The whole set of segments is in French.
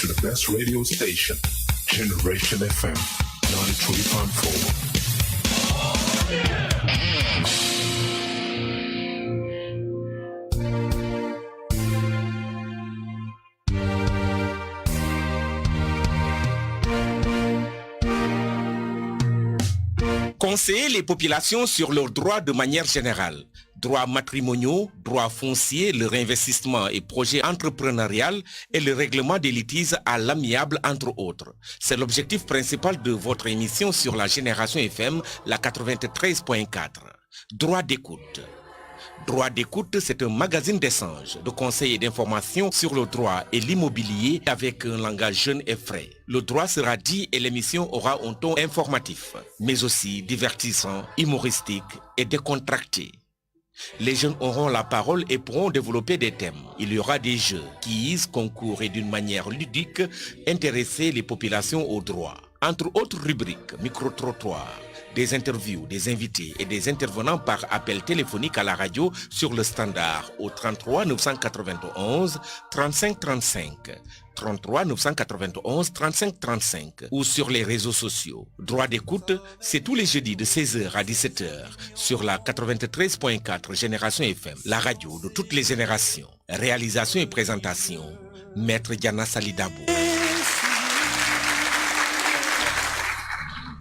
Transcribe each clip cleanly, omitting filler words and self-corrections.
to the best radio station, Generation FM 93.4. Conseiller les populations sur leurs droits de manière générale. Droits matrimoniaux, droits fonciers, le réinvestissement et projets entrepreneurial et le règlement des litiges à l'amiable entre autres. C'est l'objectif principal de votre émission sur la Génération FM, la 93.4. Droit d'écoute. Droit d'écoute, c'est un magazine d'échange, de conseils et d'informations sur le droit et l'immobilier avec un langage jeune et frais. Le droit sera dit et l'émission aura un ton informatif, mais aussi divertissant, humoristique et décontracté. Les jeunes auront la parole et pourront développer des thèmes. Il y aura des jeux, quiz, concours et d'une manière ludique, intéresser les populations au droit. Entre autres rubriques, micro-trottoirs, des interviews, des invités et des intervenants par appel téléphonique à la radio sur le standard au 33 991 35 35, 33 991 35 35 ou sur les réseaux sociaux. Droit d'écoute, c'est tous les jeudis de 16h à 17h sur la 93.4 Génération FM, la radio de toutes les générations. Réalisation et présentation, Maître Diana Salidabou.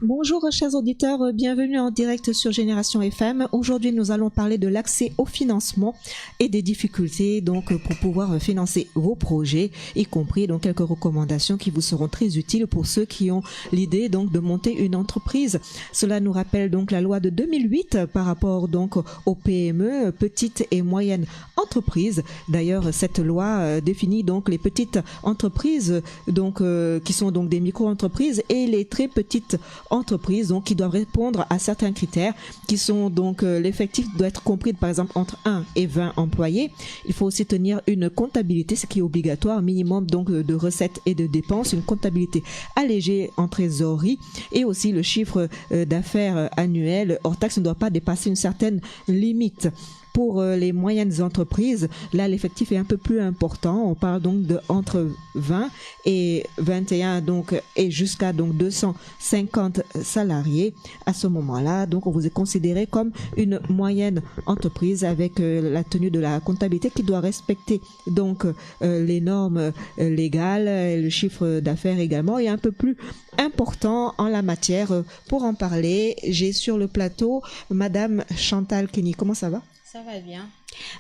Bonjour chers auditeurs, bienvenue en direct sur Génération FM. Aujourd'hui nous allons parler de l'accès au financement et des difficultés donc pour pouvoir financer vos projets, y compris donc quelques recommandations qui vous seront très utiles pour ceux qui ont l'idée donc de monter une entreprise. Cela nous rappelle donc la loi de 2008 par rapport donc aux PME, petites et moyennes entreprises. D'ailleurs cette loi définit donc les petites entreprises donc qui sont donc des micro-entreprises et les très petites entreprises donc qui doivent répondre à certains critères qui sont donc l'effectif doit être compris par exemple entre 1 et 20 employés. Il faut aussi tenir une comptabilité, ce qui est obligatoire, minimum donc de recettes et de dépenses, une comptabilité allégée en trésorerie et aussi le chiffre d'affaires annuel hors taxe ne doit pas dépasser une certaine limite. Pour les moyennes entreprises, là l'effectif est un peu plus important. On parle donc de entre 20 et 21 donc et jusqu'à donc 250 salariés. À ce moment-là, donc on vous est considéré comme une moyenne entreprise avec la tenue de la comptabilité qui doit respecter donc les normes légales, le chiffre d'affaires également et un peu plus important en la matière. Pour en parler, j'ai sur le plateau Madame Chantal Kenny. Comment ça va? Ça va bien.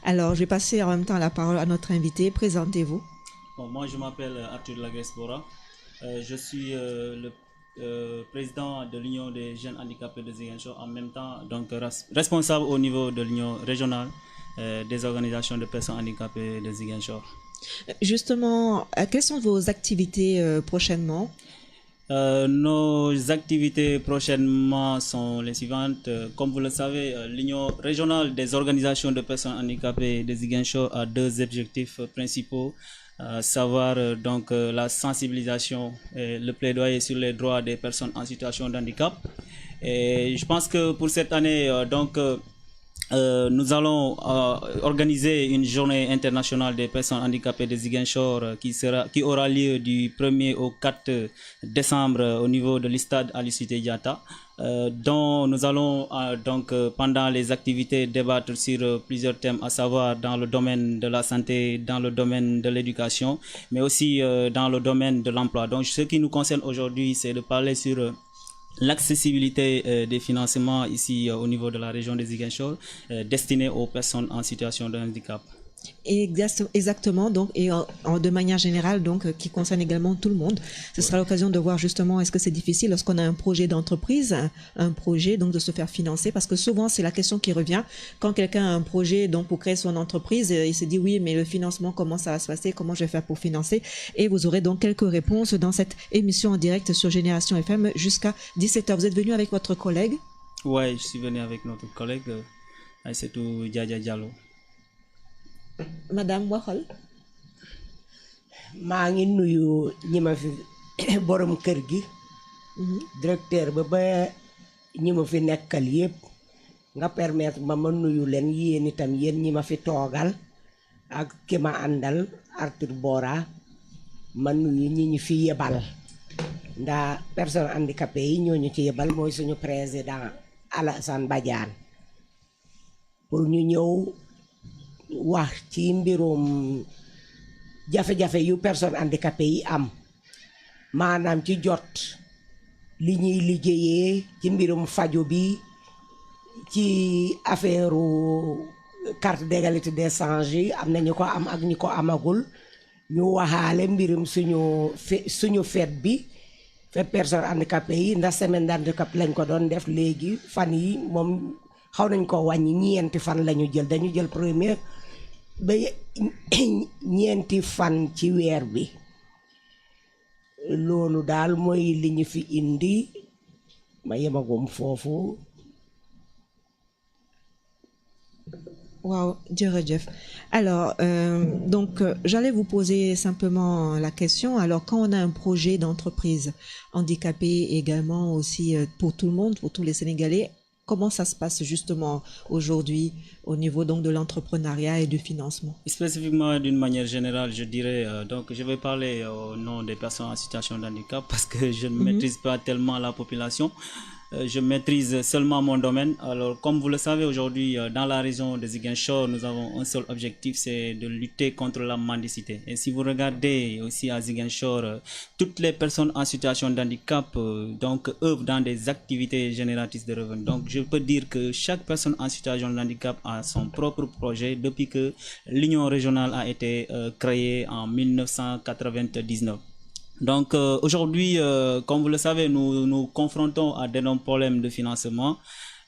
Alors, je vais passer en même temps la parole à notre invité. Présentez-vous. Bon, moi, je m'appelle Arthur Lagresse-Bora. Je suis le président de l'Union des jeunes handicapés de Ziguinchor, en même temps donc responsable au niveau de l'Union régionale des organisations de personnes handicapées de Ziguinchor. Justement, quelles sont vos activités prochainement? Nos activités prochainement sont les suivantes. Comme vous le savez, l'Union régionale des organisations de personnes handicapées de Ziguinchor a deux objectifs principaux, savoir donc la sensibilisation et le plaidoyer sur les droits des personnes en situation de handicap. Et je pense que pour cette année, nous allons organiser une journée internationale des personnes handicapées de Ziguinchor qui aura lieu du 1er au 4 décembre au niveau de l'Istade Aline Sitoé Diatta, dont nous allons pendant les activités débattre sur plusieurs thèmes, à savoir dans le domaine de la santé, dans le domaine de l'éducation, mais aussi dans le domaine de l'emploi. Donc ce qui nous concerne aujourd'hui, c'est de parler sur l'accessibilité des financements ici au niveau de la région de Ziguinchor destinés aux personnes en situation de handicap. Exactement, donc, et de manière générale, donc, qui concerne également tout le monde. Ce sera l'occasion de voir justement est-ce que c'est difficile lorsqu'on a un projet d'entreprise, un projet donc de se faire financer, parce que souvent c'est la question qui revient quand quelqu'un a un projet donc pour créer son entreprise, il se dit oui, mais le financement, comment ça va se passer, comment je vais faire pour financer, et vous aurez donc quelques réponses dans cette émission en direct sur Génération FM jusqu'à 17h. Vous êtes venu avec votre collègue? Oui, je suis venu avec notre collègue Aïssatou Diadia Diallo. Madame waxal. maa ngi nuyu ñi ma fi borom kër gi directeur ba ñi ma fi nekkal yépp nga permettre ma nuyu leen yéen itam yéen ñi ma fi toogal ak ki ma àndal Arthur Bora man nuyu ñi ñu fi yebal ndax personnes handicapées yi ñoo ñu ci yebal mooy suñu président Alassane Badiane pour ñu ñëw wax ci mbirum jafe-jafe yu personnes handicapées yi am maanaam ci jot li ñuy liggéeyee ci mbirum faju bi ci affaire carte d'égalité des chances yi am na ñu ko am ak ñi ko amagul ñu waxaale mbirum suñu fête bi fête personnes handicapées yi ndax semaine d'handicap lañ ko doon def léegi fan yi moom xaw nañ ko wàññi ñeenti fan lañu jël dañu jël première ba ñeenti fan ci weer bi loolu daal mooy li ñu fi indi ma yemagum foofu. Wow, jërëjëf. Alors, j'allais vous poser simplement la question. Alors, quand on a un projet d'entreprise handicapé également aussi pour tout le monde, pour tous les Sénégalais, comment ça se passe justement aujourd'hui au niveau donc de l'entrepreneuriat et du financement? Spécifiquement d'une manière générale, je dirais, donc je vais parler au nom des personnes en situation de handicap parce que je ne maîtrise pas tellement la population. Je maîtrise seulement mon domaine. Alors, comme vous le savez, aujourd'hui, dans la région de Ziguinchor, nous avons un seul objectif, c'est de lutter contre la mendicité. Et si vous regardez aussi à Ziguinchor, toutes les personnes en situation de handicap donc œuvrent dans des activités génératrices de revenus. Donc, je peux dire que chaque personne en situation de handicap a son propre projet depuis que l'Union régionale a été créée en 1999. Donc aujourd'hui, comme vous le savez, nous confrontons à d'énormes problèmes de financement.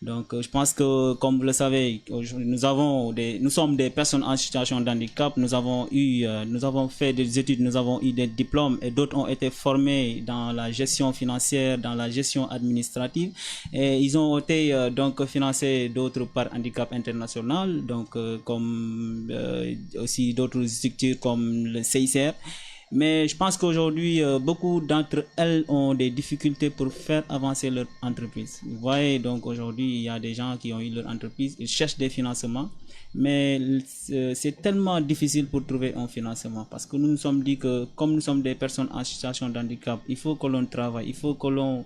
Donc je pense que, comme vous le savez, nous sommes des personnes en situation de handicap. Nous avons fait des études, nous avons eu des diplômes et d'autres ont été formés dans la gestion financière, dans la gestion administrative. Et ils ont été donc financés d'autres par Handicap International, donc comme aussi d'autres structures comme le CICR. Mais je pense qu'aujourd'hui, beaucoup d'entre elles ont des difficultés pour faire avancer leur entreprise. Vous voyez, donc aujourd'hui, il y a des gens qui ont eu leur entreprise, ils cherchent des financements, mais c'est tellement difficile pour trouver un financement parce que nous nous sommes dit que comme nous sommes des personnes en situation de handicap, il faut que l'on travaille, il faut que l'on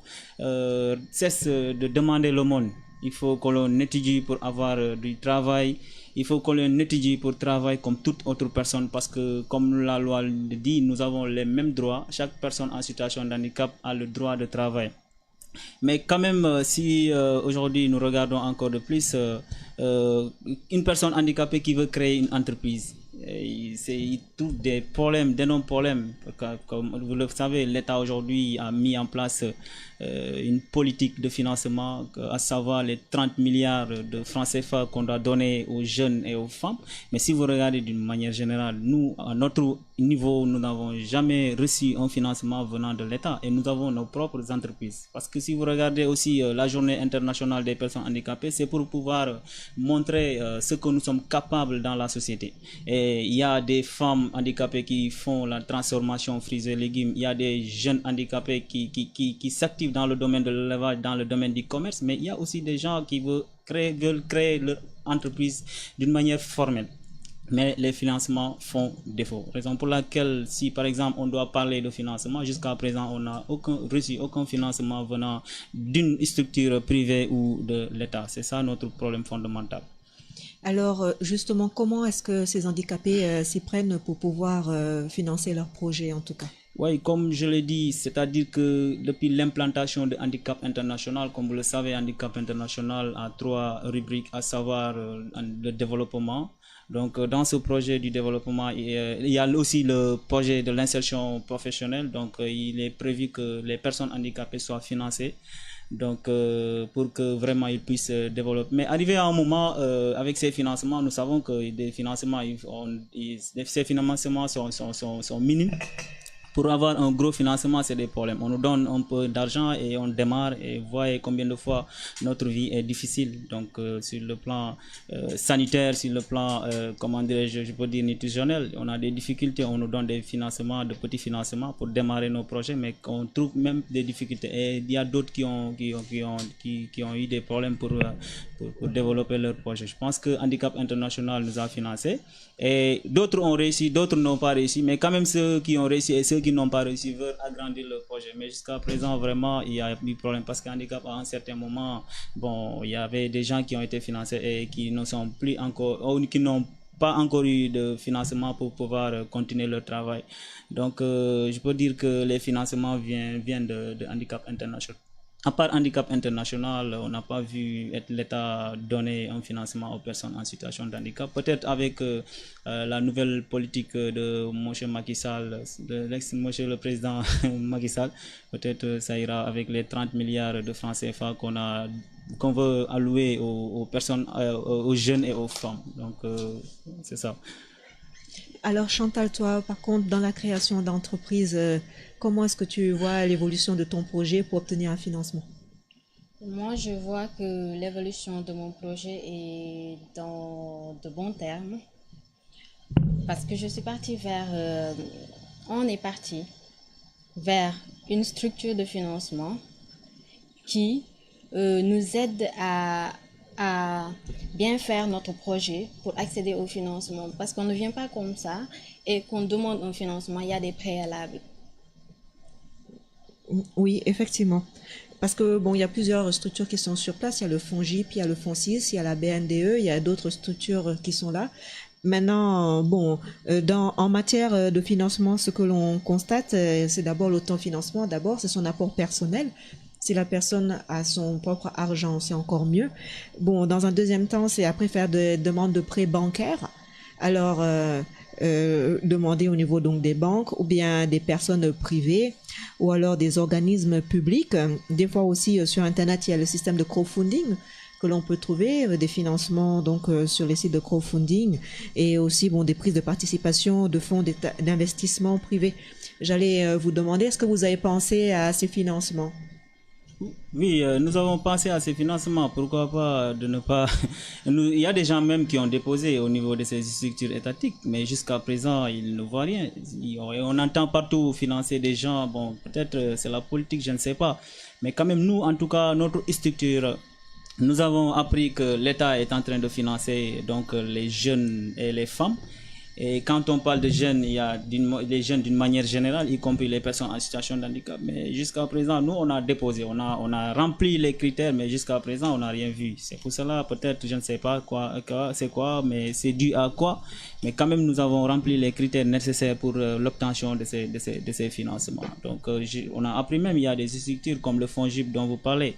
cesse de demander le monde. Il faut que l'on étudie pour avoir du travail. Il faut que l'on étudie pour travailler comme toute autre personne parce que, comme la loi le dit, nous avons les mêmes droits. Chaque personne en situation de handicap a le droit de travail. Mais quand même, si aujourd'hui nous regardons encore de plus, une personne handicapée qui veut créer une entreprise, il trouve des problèmes, d'énormes problèmes. Comme vous le savez, l'État aujourd'hui a mis en place une politique de financement, à savoir les 30 milliards de francs CFA qu'on doit donner aux jeunes et aux femmes. Mais si vous regardez d'une manière générale, nous, à notre niveau, nous n'avons jamais reçu un financement venant de l'État et nous avons nos propres entreprises. Parce que si vous regardez aussi la journée internationale des personnes handicapées, c'est pour pouvoir montrer ce que nous sommes capables dans la société. Et il y a des femmes handicapées qui font la transformation fruits et légumes, il y a des jeunes handicapés qui s'activent dans le domaine de l'élevage, dans le domaine du commerce, mais il y a aussi des gens qui veulent créer leur entreprise d'une manière formelle. Mais les financements font défaut. Raison pour laquelle, si par exemple on doit parler de financement, jusqu'à présent on n'a reçu aucun financement venant d'une structure privée ou de l'État. C'est ça notre problème fondamental. Alors justement, comment est-ce que ces handicapés s'y prennent pour pouvoir financer leurs projets en tout cas? Oui, comme je l'ai dit, c'est-à-dire que depuis l'implantation de Handicap International, comme vous le savez, Handicap International a 3 rubriques, à savoir le développement. Donc dans ce projet du développement, il y a aussi le projet de l'insertion professionnelle. Donc il est prévu que les personnes handicapées soient financées. Donc pour que vraiment ils puissent développer. Mais arrivé à un moment, avec ces financements, nous savons que des financements, ces financements sont minimes. Pour avoir un gros financement, c'est des problèmes. On nous donne un peu d'argent et on démarre et voyez combien de fois notre vie est difficile. Donc sur le plan sanitaire, sur le plan, comment dirais-je, je peux dire nutritionnel, on a des difficultés. On nous donne des financements, de petits financements pour démarrer nos projets, mais on trouve même des difficultés. Et il y a d'autres qui ont eu des problèmes pour développer leur projet. Je pense que Handicap International nous a financés et d'autres ont réussi, d'autres n'ont pas réussi, mais quand même ceux qui ont réussi et ceux qui qui n'ont pas réussi veulent agrandir le projet. Mais jusqu'à présent, vraiment, il y a eu problème parce qu'un handicap, à un certain moment, bon, il y avait des gens qui ont été financés et qui ne sont plus encore, ou qui n'ont pas encore eu de financement pour pouvoir continuer leur travail. Donc, je peux dire que les financements viennent de Handicap International. À part Handicap International, on n'a pas vu l'État donner un financement aux personnes en situation de handicap. Peut-être avec la nouvelle politique de M. Macky Sall, de l'ex-monsieur le président Macky Sall, peut-être ça ira avec les 30 milliards de francs CFA qu'on veut allouer aux personnes, aux jeunes et aux femmes. Donc, c'est ça. Alors Chantal, toi, par contre, dans la création d'entreprises, comment est-ce que tu vois l'évolution de ton projet pour obtenir un financement? Moi, je vois que l'évolution de mon projet est dans de bons termes parce que je suis partie on est parti vers une structure de financement qui nous aide à bien faire notre projet pour accéder au financement. Parce qu'on ne vient pas comme ça et qu'on demande un financement, il y a des préalables. Oui, effectivement. Parce que bon, il y a plusieurs structures qui sont sur place. Il y a le FONGIP, il y a le FONSIS, il y a la BNDE, il y a d'autres structures qui sont là. Maintenant, bon, en matière de financement, ce que l'on constate, c'est d'abord l'autofinancement. D'abord, c'est son apport personnel. Si la personne a son propre argent, c'est encore mieux. Bon, dans un deuxième temps, c'est après faire des demandes de prêts bancaires. Alors, demander au niveau donc des banques ou bien des personnes privées ou alors des organismes publics. Des fois aussi sur Internet, il y a le système de crowdfunding que l'on peut trouver, des financements donc sur les sites de crowdfunding et aussi bon des prises de participation de fonds d'investissement privés. J'allais vous demander, est-ce que vous avez pensé à ces financements? Oui, nous avons pensé à ces financements. Pourquoi pas de ne pas... Il y a des gens même qui ont déposé au niveau de ces structures étatiques, mais jusqu'à présent, ils ne voient rien. On entend partout financer des gens. Bon, peut-être c'est la politique, je ne sais pas. Mais quand même, nous, en tout cas, notre structure, nous avons appris que l'État est en train de financer donc les jeunes et les femmes. Et quand on parle de jeunes, il y a les jeunes d'une manière générale, y compris les personnes en situation de handicap. Mais jusqu'à présent, nous, on a déposé, on a rempli les critères, mais jusqu'à présent, on n'a rien vu. C'est pour cela, peut-être, je ne sais pas c'est quoi, mais c'est dû à quoi. Mais quand même, nous avons rempli les critères nécessaires pour l'obtention de ces financements. Donc, on a appris même, il y a des structures comme le FONGIP dont vous parlez.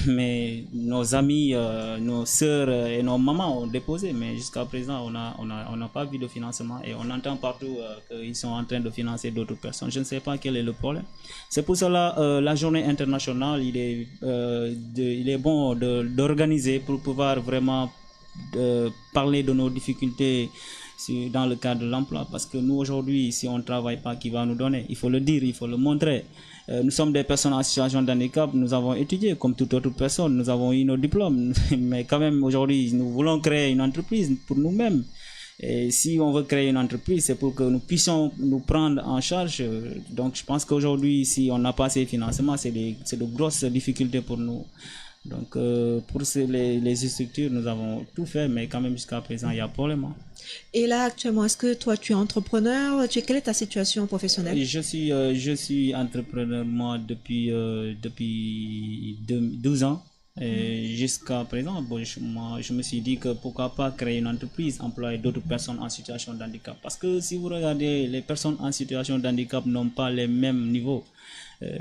Mais nos amis, nos sœurs et nos mamans ont déposé, mais jusqu'à présent, on n'a pas vu de financement. Et on entend partout qu'ils sont en train de financer d'autres personnes. Je ne sais pas quel est le problème. C'est pour cela la journée internationale, il est bon d'organiser pour pouvoir vraiment parler de nos difficultés dans le cadre de l'emploi. Parce que nous, aujourd'hui, si on ne travaille pas, qui va nous donner? Il faut le dire, il faut le montrer. Nous sommes des personnes en situation de handicap, nous avons étudié comme toute autre personne, nous avons eu nos diplômes. Mais quand même, aujourd'hui, nous voulons créer une entreprise pour nous-mêmes. Et si on veut créer une entreprise, c'est pour que nous puissions nous prendre en charge. Donc, je pense qu'aujourd'hui, si on n'a pas ces financements, c'est de grosses difficultés pour nous. Donc, pour les structures, nous avons tout fait, mais quand même, jusqu'à présent, il y a problème. Et là, actuellement, est-ce que toi, tu es entrepreneur? Quelle est ta situation professionnelle? Je suis entrepreneur, moi, depuis 12 ans. Jusqu'à présent, bon, je me suis dit que pourquoi pas créer une entreprise, employer d'autres personnes en situation de handicap. Parce que si vous regardez, les personnes en situation de handicap n'ont pas les mêmes niveaux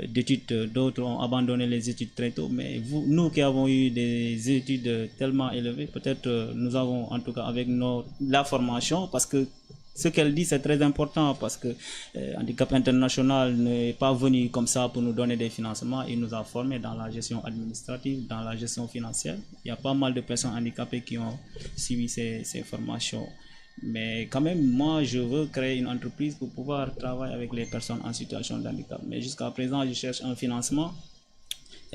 d'études. D'autres ont abandonné les études très tôt. Mais nous qui avons eu des études tellement élevées, peut-être nous avons, en tout cas avec la formation, parce que ce qu'elle dit, c'est très important parce que Handicap International n'est pas venu comme ça pour nous donner des financements. Il nous a formés dans la gestion administrative, dans la gestion financière. Il y a pas mal de personnes handicapées qui ont suivi ces formations. Mais quand même, moi, je veux créer une entreprise pour pouvoir travailler avec les personnes en situation de handicap. Mais jusqu'à présent, je cherche un financement.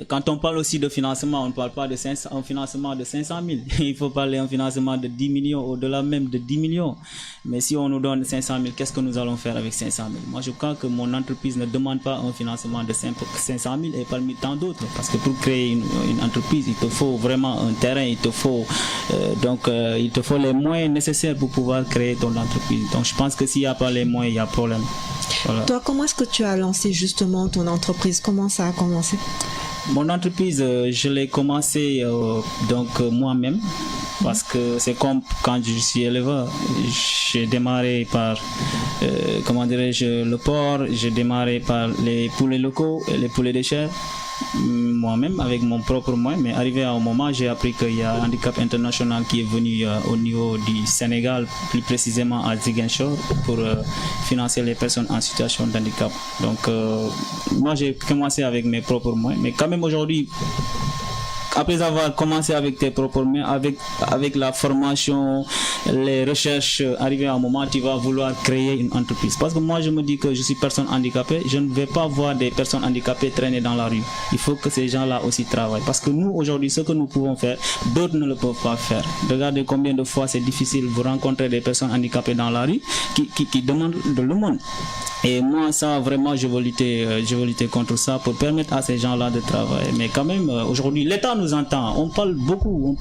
Quand on parle aussi de financement, on ne parle pas de un financement de 500 000. Il faut parler d'un financement de 10 millions, au-delà même de 10 millions. Mais si on nous donne 500 000, qu'est-ce que nous allons faire avec 500 000? Moi, je crois que mon entreprise ne demande pas un financement de 500 000 et parmi tant d'autres. Parce que pour créer une entreprise, il te faut vraiment un terrain, il te faut les moyens nécessaires pour pouvoir créer ton entreprise. Donc, je pense que s'il n'y a pas les moyens, il y a problème. Voilà. Toi, comment est-ce que tu as lancé justement ton entreprise? Comment ça a commencé? Mon entreprise, je l'ai commencé moi-même, parce que c'est comme quand je suis éleveur. J'ai démarré par, le porc, j'ai démarré par les poulets locaux et les poulets de chair, moi-même avec mon propre moyen. Mais arrivé à un moment, j'ai appris qu'il y a Handicap International qui est venu au niveau du Sénégal, plus précisément à Ziguinchor, pour financer les personnes en situation de handicap. Donc moi j'ai commencé avec mes propres moyens, mais quand même aujourd'hui, après avoir commencé avec tes propres mains, avec la formation, les recherches, arrivé à un moment, tu vas vouloir créer une entreprise. Parce que moi, je me dis que je suis personne handicapée, je ne vais pas voir des personnes handicapées traîner dans la rue. Il faut que ces gens-là aussi travaillent. Parce que nous, aujourd'hui, ce que nous pouvons faire, d'autres ne le peuvent pas faire. Regardez combien de fois c'est difficile de rencontrer des personnes handicapées dans la rue qui demandent de l'aumône. Et moi, ça, vraiment, je veux lutter contre ça pour permettre à ces gens-là de travailler. Mais quand même, aujourd'hui, l'État nous entend. On parle beaucoup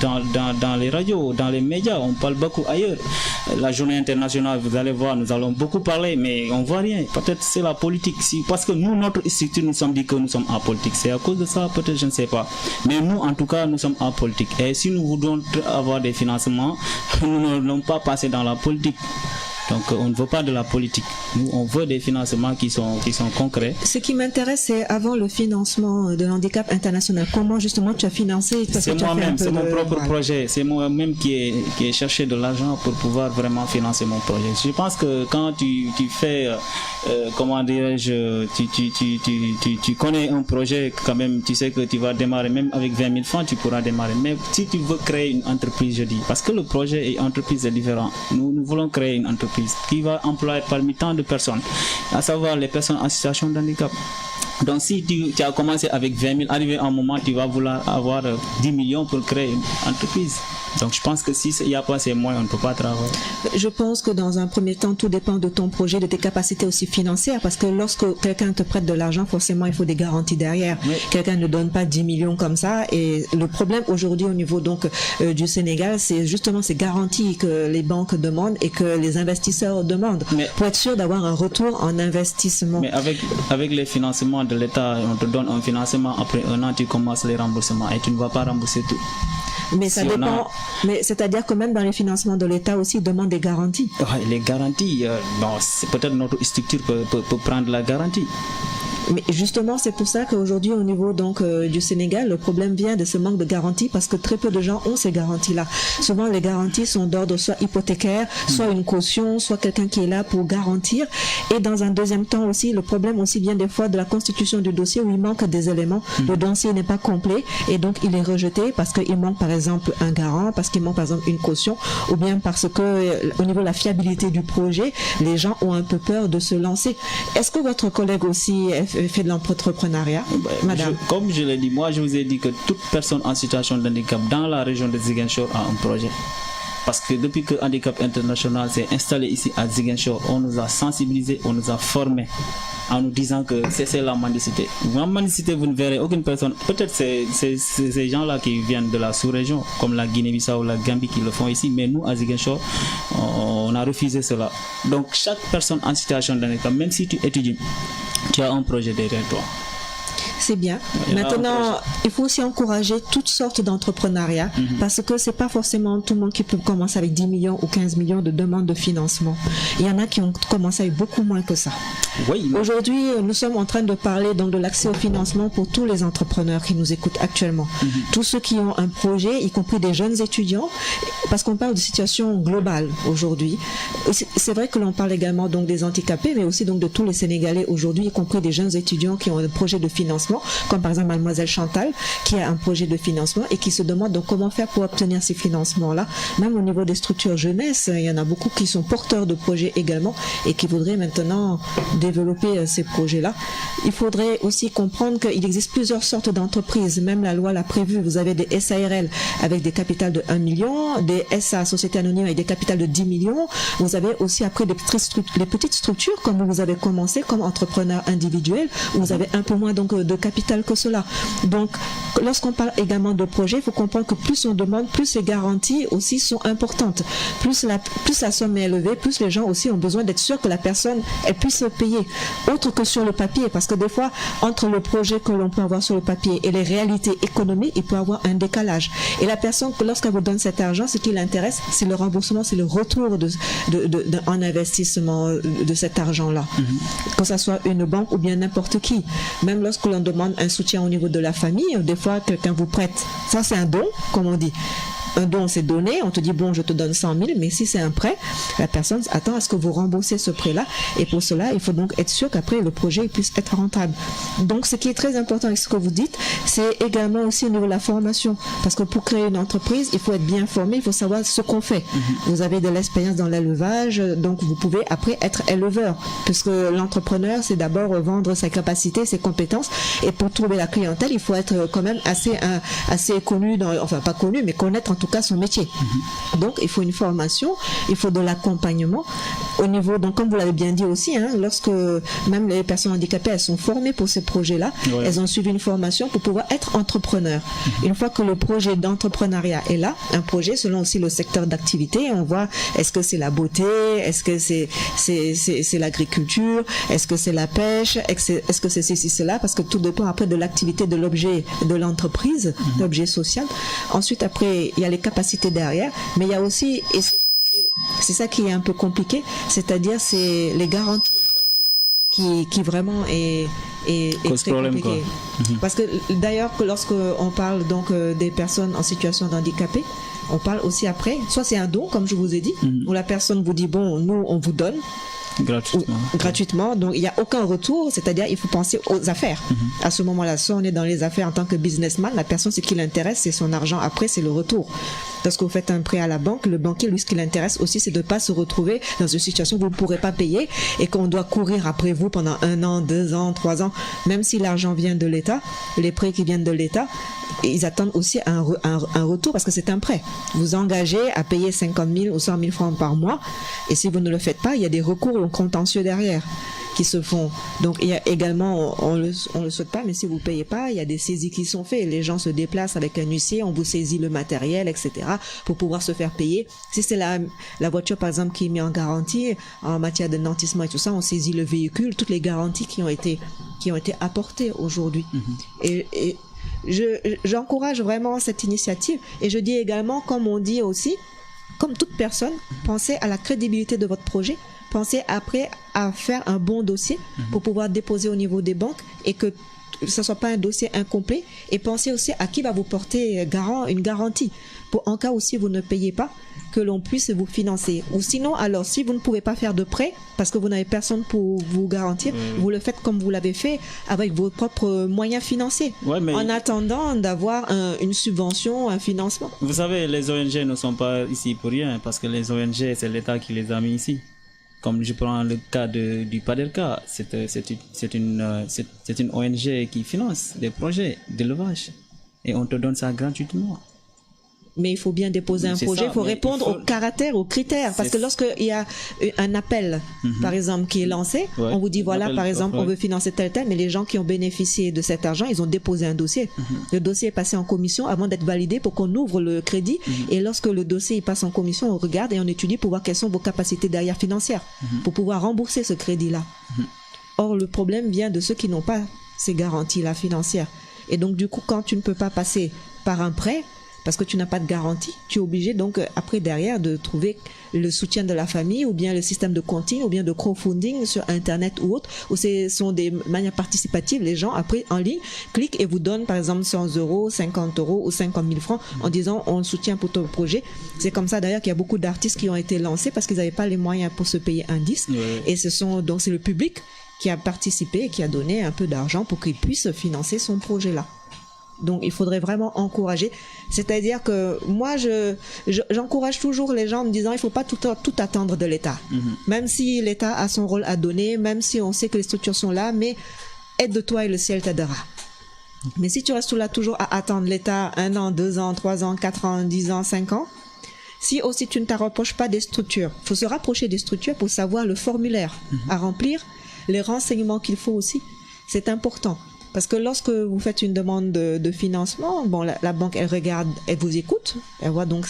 dans les radios, dans les médias, on parle beaucoup ailleurs. La journée internationale, vous allez voir, nous allons beaucoup parler, mais on voit rien. Peut-être c'est la politique. Parce que nous, notre structure, nous sommes dit que nous sommes apolitiques. C'est à cause de ça, peut-être, je ne sais pas. Mais nous, en tout cas, nous sommes apolitiques. Et si nous voulons avoir des financements, nous n'allons pas passer dans la politique. Donc on ne veut pas de la politique. Nous, on veut des financements qui sont concrets. Ce qui m'intéresse, c'est avant le financement de l'handicap international, comment justement tu as financé? C'est moi-même, c'est mon propre projet. C'est moi-même qui ai cherché de l'argent pour pouvoir vraiment financer mon projet. Je pense que quand tu fais, comment dirais-je, tu connais un projet, quand même, tu sais que tu vas démarrer, même avec 20 000 francs, tu pourras démarrer. Mais si tu veux créer une entreprise, je dis, parce que le projet et entreprise est différent. Nous voulons créer une entreprise qui va employer parmi tant de personnes, à savoir les personnes en situation de handicap. Donc si tu as commencé avec 20 000, arrivé à un moment, tu vas vouloir avoir 10 millions pour créer une entreprise. Donc je pense que s'il n'y a pas ces moyens, on ne peut pas travailler. Je pense que dans un premier temps, tout dépend de ton projet, de tes capacités aussi financières, parce que lorsque quelqu'un te prête de l'argent, forcément il faut des garanties derrière. Oui. Quelqu'un ne donne pas 10 millions comme ça. Et le problème aujourd'hui au niveau du Sénégal, c'est justement ces garanties que les banques demandent et que les investisseurs demandent, pour être sûr d'avoir un retour en investissement. Mais avec les financements de l'État, on te donne un financement, après un an tu commences les remboursements et tu ne vas pas rembourser tout. Mais ça dépend. Mais c'est-à-dire que même dans les financements de l'État aussi, ils demandent des garanties. Ouais, les garanties, c'est peut-être notre structure peut prendre la garantie. Mais justement, c'est pour ça qu'aujourd'hui, au niveau du Sénégal, le problème vient de ce manque de garantie, parce que très peu de gens ont ces garanties-là. Souvent, les garanties sont d'ordre soit hypothécaire, soit une caution, soit quelqu'un qui est là pour garantir. Et dans un deuxième temps aussi, le problème aussi vient des fois de la constitution du dossier où il manque des éléments. Le dossier n'est pas complet et donc il est rejeté parce qu'il manque par exemple un garant, parce qu'il manque par exemple une caution, ou bien parce que au niveau de la fiabilité du projet, les gens ont un peu peur de se lancer. Est-ce que votre collègue aussi fait de l'entrepreneuriat, madame? Comme je l'ai dit, moi je vous ai dit que toute personne en situation de handicap dans la région de Ziguinchor a un projet. Parce que depuis que Handicap International s'est installé ici à Ziguinchor, on nous a sensibilisés, on nous a formés en nous disant que c'est la mendicité. En mendicité, vous ne verrez aucune personne. Peut-être c'est ces gens-là qui viennent de la sous-région, comme la Guinée-Bissau ou la Gambie qui le font ici, mais nous, à Ziguinchor, on a refusé cela. Donc chaque personne en situation de handicap, même si tu étudies, tu as un projet derrière toi. C'est bien. Maintenant, il faut aussi encourager toutes sortes d'entrepreneuriat, parce que c'est pas forcément tout le monde qui peut commencer avec 10 millions ou 15 millions de demandes de financement. Il y en a qui ont commencé avec beaucoup moins que ça. Oui. Aujourd'hui, nous sommes en train de parler donc de l'accès au financement pour tous les entrepreneurs qui nous écoutent actuellement. Tous ceux qui ont un projet, y compris des jeunes étudiants, parce qu'on parle de situation globale aujourd'hui. C'est vrai que l'on parle également donc des handicapés, mais aussi donc de tous les Sénégalais aujourd'hui, y compris des jeunes étudiants qui ont un projet de financement. également, comme par exemple Mademoiselle Chantal, qui a un projet de financement et qui se demande donc comment faire pour obtenir ces financements-là. Même au niveau des structures jeunesse, il y en a beaucoup qui sont porteurs de projets également et qui voudraient maintenant développer ces projets-là. Il faudrait aussi comprendre qu'il existe plusieurs sortes d'entreprises. Même la loi l'a prévu. Vous avez des SARL avec des capitales de 1 million, des SA, sociétés anonymes, avec des capitales de 10 millions. Vous avez aussi après des petites structures, comme vous avez commencé, comme entrepreneur individuel, où vous avez un peu moins donc de capital que cela. Donc, lorsqu'on parle également de projet, il faut comprendre que plus on demande, plus les garanties aussi sont importantes. Plus la somme est élevée, plus les gens aussi ont besoin d'être sûrs que la personne elle puisse payer, autre que sur le papier, parce que des fois, entre le projet que l'on peut avoir sur le papier et les réalités économiques, il peut y avoir un décalage. Et la personne, lorsqu'elle vous donne cet argent, ce qui l'intéresse, c'est le remboursement, c'est le retour en investissement de cet argent-là. Que ce soit une banque ou bien n'importe qui. Même lorsque l'on demande un soutien au niveau de la famille, des fois, quelqu'un vous prête. Ça, c'est un don, comme on dit. Un don, c'est donné, on te dit, bon, je te donne 100 000, mais si c'est un prêt, la personne attend à ce que vous remboursez ce prêt-là. Et pour cela, il faut donc être sûr qu'après, le projet puisse être rentable. Donc, ce qui est très important avec ce que vous dites, c'est également aussi au niveau de la formation. Parce que pour créer une entreprise, il faut être bien formé, il faut savoir ce qu'on fait. Vous avez de l'expérience dans l'élevage, donc vous pouvez après être éleveur. Puisque l'entrepreneur, c'est d'abord vendre sa capacité, ses compétences. Et pour trouver la clientèle, il faut être quand même assez connu, enfin pas connu, mais connaître en tout cas son métier. Donc il faut une formation, il faut de l'accompagnement au niveau, donc comme vous l'avez bien dit aussi, lorsque même les personnes handicapées, elles sont formées pour ces projets-là, elles ont suivi une formation pour pouvoir être entrepreneurs. Une fois que le projet d'entrepreneuriat est là, un projet selon aussi le secteur d'activité, on voit est-ce que c'est la beauté, est-ce que c'est l'agriculture, est-ce que c'est la pêche, est-ce que c'est ceci, cela, parce que tout dépend après de l'activité de l'objet de l'entreprise, l'objet social. Ensuite après, il y a les capacités derrière, mais il y a aussi, et c'est ça qui est un peu compliqué, c'est-à-dire c'est les garanties qui vraiment est très compliqué. Parce que d'ailleurs, lorsque on parle donc des personnes en situation d'handicapé, on parle aussi après, soit c'est un don, comme je vous ai dit, où la personne vous dit, bon, nous, on vous donne, gratuitement, donc il n'y a aucun retour, c'est-à-dire il faut penser aux affaires. À ce moment-là, soit on est dans les affaires en tant que businessman, la personne, ce qui l'intéresse, c'est son argent, après c'est le retour. Lorsque vous faites un prêt à la banque, le banquier, lui, ce qui l'intéresse aussi, c'est de ne pas se retrouver dans une situation où vous ne pourrez pas payer et qu'on doit courir après vous pendant 1 an, 2 ans, 3 ans, même si l'argent vient de l'État, les prêts qui viennent de l'État, ils attendent aussi un retour parce que c'est un prêt. Vous engagez à payer 50 000 ou 100 000 francs par mois et si vous ne le faites pas, il y a des recours au contentieux derrière qui se font. Donc il y a également, on le souhaite pas, mais si vous payez pas, il y a des saisies qui sont faites. Les gens se déplacent avec un huissier, on vous saisit le matériel, etc. pour pouvoir se faire payer. Si c'est la voiture par exemple qui est mise en garantie en matière de nantissement et tout ça, on saisit le véhicule, toutes les garanties qui ont été apportées aujourd'hui. Et j'encourage vraiment cette initiative et je dis également, comme on dit aussi, comme toute personne, pensez à la crédibilité de votre projet, pensez après à faire un bon dossier pour pouvoir déposer au niveau des banques et que ce ne soit pas un dossier incomplet, et pensez aussi à qui va vous porter une garantie pour en cas où si vous ne payez pas, que l'on puisse vous financer. Ou sinon, alors si vous ne pouvez pas faire de prêt parce que vous n'avez personne pour vous garantir, vous le faites comme vous l'avez fait avec vos propres moyens financiers, en attendant d'avoir une subvention, un financement. Vous savez, les ONG ne sont pas ici pour rien, parce que les ONG, c'est l'État qui les a mis ici. Comme je prends le cas du PADELCA, c'est une ONG qui finance des projets d'élevage et on te donne ça gratuitement. Mais il faut bien déposer un projet, il faut répondre aux caractères, aux critères. Parce que lorsqu'il y a un appel, par exemple, qui est lancé, on vous dit, voilà, par exemple, on veut financer tel, mais les gens qui ont bénéficié de cet argent, ils ont déposé un dossier. Le dossier est passé en commission avant d'être validé pour qu'on ouvre le crédit. Et lorsque le dossier il passe en commission, on regarde et on étudie pour voir quelles sont vos capacités derrière financières pour pouvoir rembourser ce crédit-là. Or, le problème vient de ceux qui n'ont pas ces garanties-là financières. Et donc, du coup, quand tu ne peux pas passer par un prêt, parce que tu n'as pas de garantie, tu es obligé donc après derrière de trouver le soutien de la famille ou bien le système de compting ou bien de crowdfunding sur internet ou autre, où ce sont des manières participatives. Les gens après en ligne cliquent et vous donnent par exemple 100 €, 50 € ou 50 000 francs en disant on soutient pour ton projet. C'est comme ça d'ailleurs qu'il y a beaucoup d'artistes qui ont été lancés parce qu'ils n'avaient pas les moyens pour se payer un disque et c'est le public qui a participé, qui a donné un peu d'argent pour qu'il puisse financer son projet-là. Donc, il faudrait vraiment encourager. C'est-à-dire que moi, j'encourage toujours les gens en me disant, il faut pas tout attendre de l'État. Même si l'État a son rôle à donner, même si on sait que les structures sont là, mais aide-toi et le ciel t'aidera. Mais si tu restes là toujours à attendre l'État 1 an, 2 ans, 3 ans, 4 ans, 10 ans, 5 ans, si aussi tu ne t'approches pas des structures, il faut se rapprocher des structures pour savoir le formulaire à remplir, les renseignements qu'il faut aussi. C'est important. Parce que lorsque vous faites une demande de financement, bon, la banque, elle regarde, elle vous écoute, elle voit donc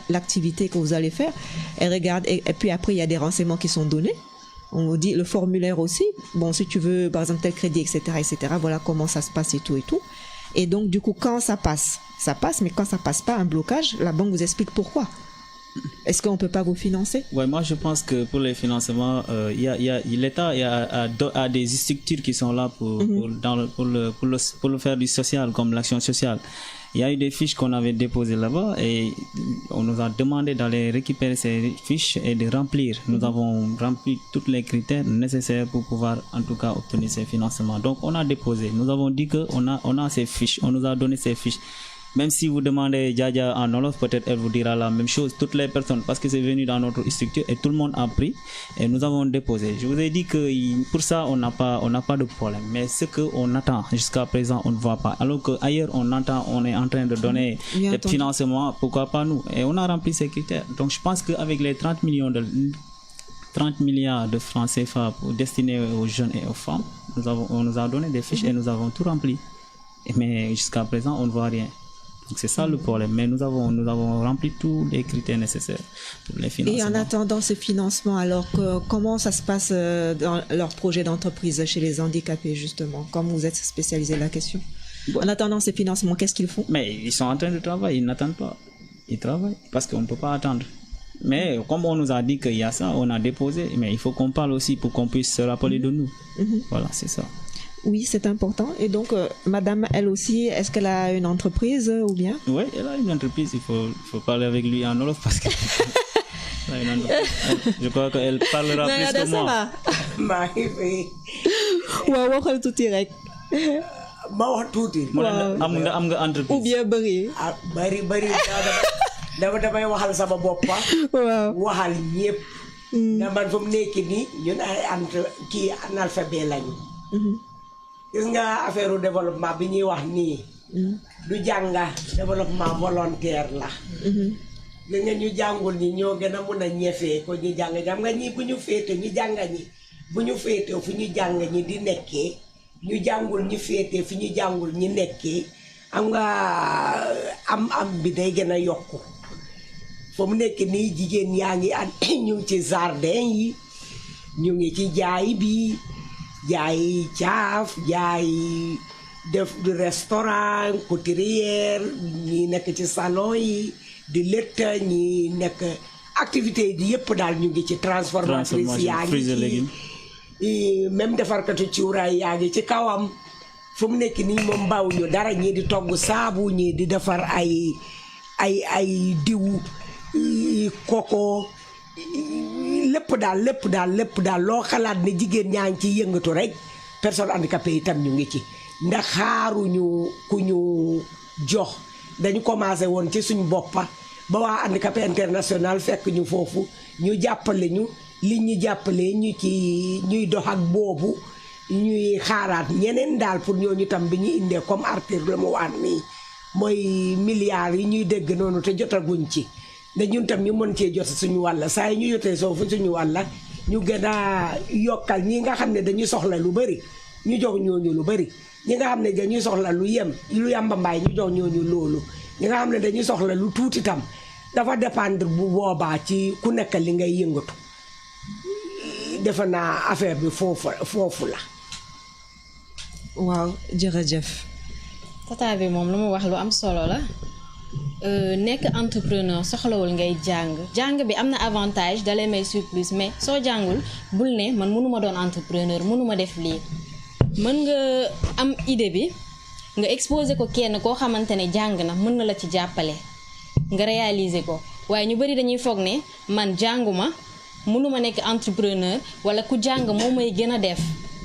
l'activité que vous allez faire, elle regarde, et puis après, il y a des renseignements qui sont donnés. On vous dit le formulaire aussi. Bon, si tu veux, par exemple, tel crédit, etc., voilà comment ça se passe et tout et tout. Et donc, du coup, quand ça passe, mais quand ça passe pas, un blocage, la banque vous explique pourquoi. Est-ce qu'on peut pas vous financer? Ouais, moi je pense que pour les financements, l'État a des structures qui sont là pour le faire du social, comme l'action sociale. Il y a eu des fiches qu'on avait déposées là-bas et on nous a demandé d'aller récupérer ces fiches et de remplir. Nous avons rempli tous les critères nécessaires pour pouvoir en tout cas obtenir ces financements. Donc on a déposé, nous avons dit qu'on a ces fiches, on nous a donné ces fiches. Même si vous demandez Djadia en Wolof, peut-être elle vous dira la même chose. Toutes les personnes, parce que c'est venu dans notre structure et tout le monde a pris et nous avons déposé. Je vous ai dit que pour ça, on n'a pas de problème. Mais ce qu'on attend jusqu'à présent, on ne voit pas. Alors qu'ailleurs, on entend, on est en train de donner des financements, pourquoi pas nous? Et on a rempli ces critères. Donc je pense qu'avec les 30 milliards de francs CFA destinés aux jeunes et aux femmes, on nous a donné des fiches et nous avons tout rempli. Mais jusqu'à présent, on ne voit rien. Donc c'est ça le problème, mais nous avons rempli tous les critères nécessaires pour les financements. Et en attendant ce financement, alors comment ça se passe dans leur projet d'entreprise chez les handicapés justement, comme vous êtes spécialisé la question? En attendant ces financements, qu'est-ce qu'ils font? Mais ils sont en train de travailler, ils n'attendent pas. Ils travaillent parce qu'on ne peut pas attendre. Mais comme on nous a dit qu'il y a ça, on a déposé, mais il faut qu'on parle aussi pour qu'on puisse se rappeler de nous. Voilà, c'est ça. Oui, c'est important. Et donc, madame, elle aussi, est-ce qu'elle a une entreprise ou bien? Oui, elle a une entreprise. Il faut parler avec lui en Wolof parce que... Je crois qu'elle parlera plus que moi. Waaw, waxal tuuti rek. ma wax tuuti. am nga entreprise. Ou bien bëri. Bari damay waxal sama bopp. Waaw. Waxal ñépp. Na man fu mu nekk nii ñun ay analphabet lañu. Gis nga affaire développement bi ñuy wax nii du jànga développement volontaire la li nga ñu jàngul ñi ñoo gën a mun a ñefee ko ñu jàng jam nga ñi bu ñu féete ñu jànga ñi bu ñu féete fu ñu jàng ñi di nekkee ñu jàngul ñi féete fu ñu jàngul ñi nekkee am nga am bi day gën a yokku fa mu nekk nii jigéen yaa ngi ñu ngi ci jardin yi ñu ngi ci jaay bi jaay caaf jaay def du restaurant couturière ñi nekk ci salon yi di lëtt ñi nekk activité yi yëpp daal ñu ngi ci transformatrice yaa ngi ci même defarkatu cuuraay yaa ngi ci kawam fu mu nekk nii moom mbaw ñu dara ñii di togg saabu ñii di defar ay diw koko lépp daal loo xalaat ne jigéen ñaa ngi ciy yëngatu rek personne handicapée itam ñu ngi ci ndax xaaruñu ku ñu jox dañu commencé woon ci suñu boppa ba waa handicapé international fekk ñu foofu ñu jàppale ñu li ñu jàppale ñu ci ñuy dox ak boobu ñuy xaaraat ñeneen daal pour ñooñu tam bi ñu indee comme artir la mu waan nii mooy milliards yi ñuy dégg noonu te jotaguñ ci da ñun tam ñu mën cee jot suñu wàlla saa yi ñu jotee soofu suñu wàlla ñu gën a yokkal ñi nga xam ne dañuy soxla lu bari ñu jox ñooñu lu bari ñi nga xam ne dañuy soxla lu yambambaay ñu jox ñooñu loolu ñi nga xam ne dañuy soxla lu tuuti tam dafa dépendre bu boobaa ci ku nekk li ngay yëngatu defe naa affaire bi foofu la. waaw jërëjëf. tata bi moom lu mu wax lu am solo la. nekk entrepreneur soxlawul ngay jàng bi am na avantage dalay may surplus mais soo jàngul bul ne man mënuma doon entrepreneur mënuma def lii mën nga am idée bi nga exposer ko kenn koo xamante ne jàng na mën na la ci jàppale nga réaliser ko waaye ñu bari dañuy foog ne man jànguma mënuma nekk entrepreneur wala ku jàng moom may gën a def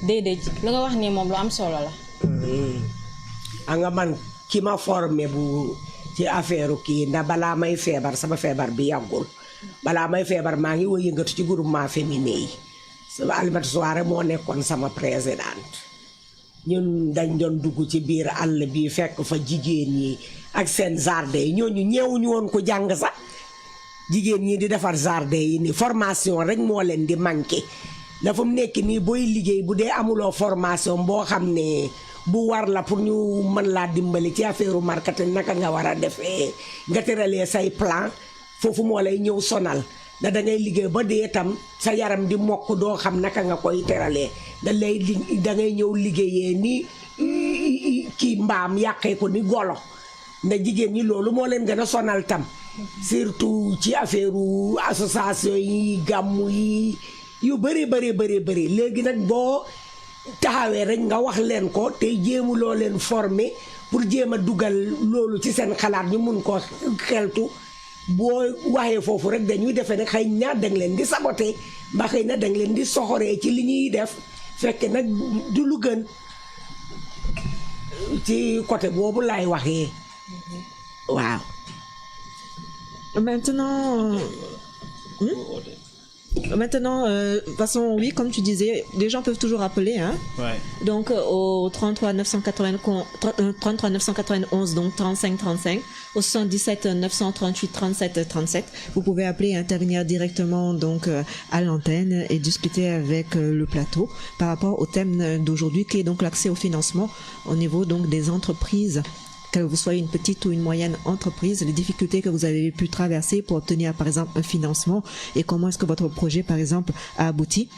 déedéet lu nga wax ni moom lu am solo la. nga man ki ma formé bu ci affaire kii ndax balaa may feebar sama feebar bi yàggul balaa may feebar maa ngi woy yëngatu ci groupement féminin yi sama Alimatu Soare moo nekkoon sama présidente ñun dañ doon dugg ci biir àll bi fekk fa jigéen ñi ak seen jardin yi ñooñu ñeewuñu woon ko jàng sax jigéen ñi di defar jardin yi ni formation rek moo leen di manqué dafa mu nekk nii booy liggéey bu dee amuloo formation boo xam ne bu war la pour ñu mën laa dimbali ci affaire marketing naka nga war a defee nga tëralee say plan foofu moo lay ñëw sonal da dangay liggéey ba dee tam sa yaram di mokk doo xam naka nga koy tëralee dangay ñëw liggéeyee ni kii mbaam yàqee ko ni golo nda jigéen ñi loolu moo leen gën a sonal tam surtout ci affaire association yi gàmmu yi yu bëri léegi nag boo taxawee rek nga wax leen ko te jéemuloo leen former pour jéem a dugal loolu ci seen xalaat ñu mun ko xeltu boo waxee foofu rek dañuy defee nag xëy na danga leen di saboter mbaa xëy na danga leen di soxoree ci li ñuy def fekk nag du lu gën ci côté boobu laay waxee waaw. Maintenant, de toute façon, oui, comme tu disais, les gens peuvent toujours appeler, hein. Ouais. Donc, au 33 991, donc 35 35, au 77 938 37 37. Vous pouvez appeler et intervenir directement, donc, à l'antenne et discuter avec le plateau par rapport au thème d'aujourd'hui, qui est donc l'accès au financement au niveau, donc, des entreprises. Que vous soyez une petite ou une moyenne entreprise, les difficultés que vous avez pu traverser pour obtenir par exemple un financement et comment est-ce que votre projet par exemple a abouti.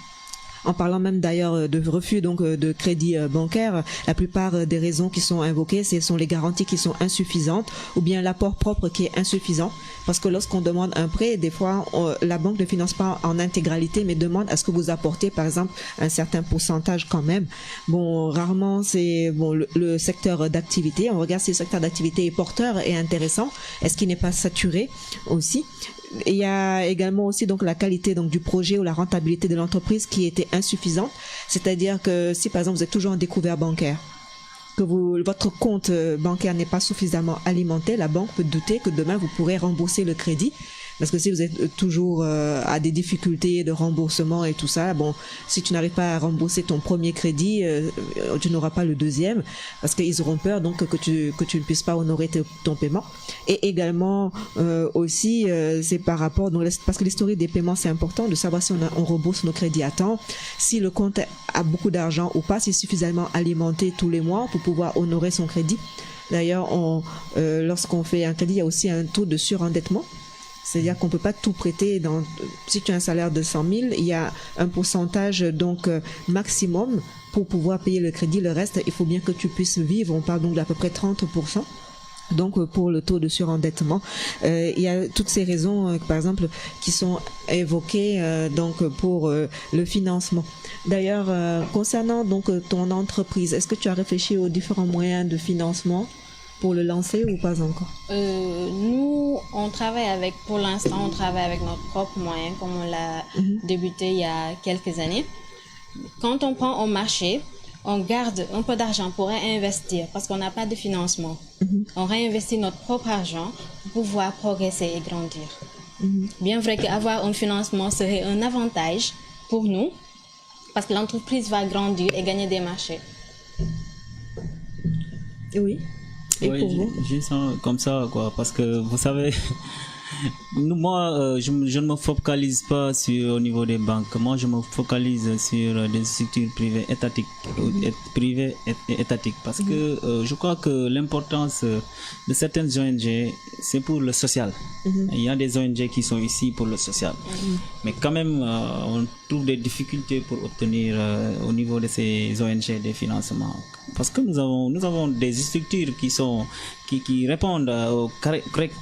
En parlant même d'ailleurs de refus donc de crédit bancaire, la plupart des raisons qui sont invoquées, ce sont les garanties qui sont insuffisantes ou bien l'apport propre qui est insuffisant. Parce que lorsqu'on demande un prêt, des fois la banque ne finance pas en intégralité, mais demande à ce que vous apportez par exemple un certain pourcentage quand même. Bon, rarement c'est bon le secteur d'activité. On regarde si le secteur d'activité est porteur et intéressant. Est-ce qu'il n'est pas saturé aussi? Il y a également aussi donc la qualité donc du projet ou la rentabilité de l'entreprise qui était insuffisante. C'est-à-dire que si par exemple vous êtes toujours en découvert bancaire, que votre compte bancaire n'est pas suffisamment alimenté, la banque peut douter que demain vous pourrez rembourser le crédit. Parce que si vous êtes toujours à des difficultés de remboursement et tout ça, bon, si tu n'arrives pas à rembourser ton premier crédit, tu n'auras pas le deuxième, parce qu'ils auront peur donc que tu ne puisses pas honorer ton paiement. Et également aussi, c'est par rapport, donc, parce que l'historique des paiements c'est important de savoir si on rembourse nos crédits à temps, si le compte a beaucoup d'argent ou pas, si c'est suffisamment alimenté tous les mois pour pouvoir honorer son crédit. D'ailleurs, lorsqu'on fait un crédit, il y a aussi un taux de surendettement. C'est-à-dire qu'on peut pas tout prêter si tu as un salaire de 100 000, il y a un pourcentage donc maximum pour pouvoir payer le crédit. Le reste, il faut bien que tu puisses vivre. On parle donc d'à peu près 30%. Donc pour le taux de surendettement, il y a toutes ces raisons, par exemple, qui sont évoquées donc pour le financement. D'ailleurs, concernant donc ton entreprise, est-ce que tu as réfléchi aux différents moyens de financement pour le lancer ou pas encore? Nous, pour l'instant, on travaille avec notre propre moyen, comme on l'a débuté il y a quelques années. Quand on prend au marché, on garde un peu d'argent pour réinvestir parce qu'on n'a pas de financement. On réinvestit notre propre argent pour pouvoir progresser et grandir. Bien vrai qu'avoir un financement serait un avantage pour nous parce que l'entreprise va grandir et gagner des marchés. Oui. Et oui, pour vous? je sens comme ça, quoi, parce que vous savez, moi, je ne me focalise pas au niveau des banques. Moi, je me focalise sur des structures privées étatiques, privées et étatiques, parce que je crois que l'importance de certaines ONG, c'est pour le social. Il y a des ONG qui sont ici pour le social, mais quand même, on trouve des difficultés pour obtenir au niveau de ces ONG des financements. Parce que nous avons des structures qui répondent aux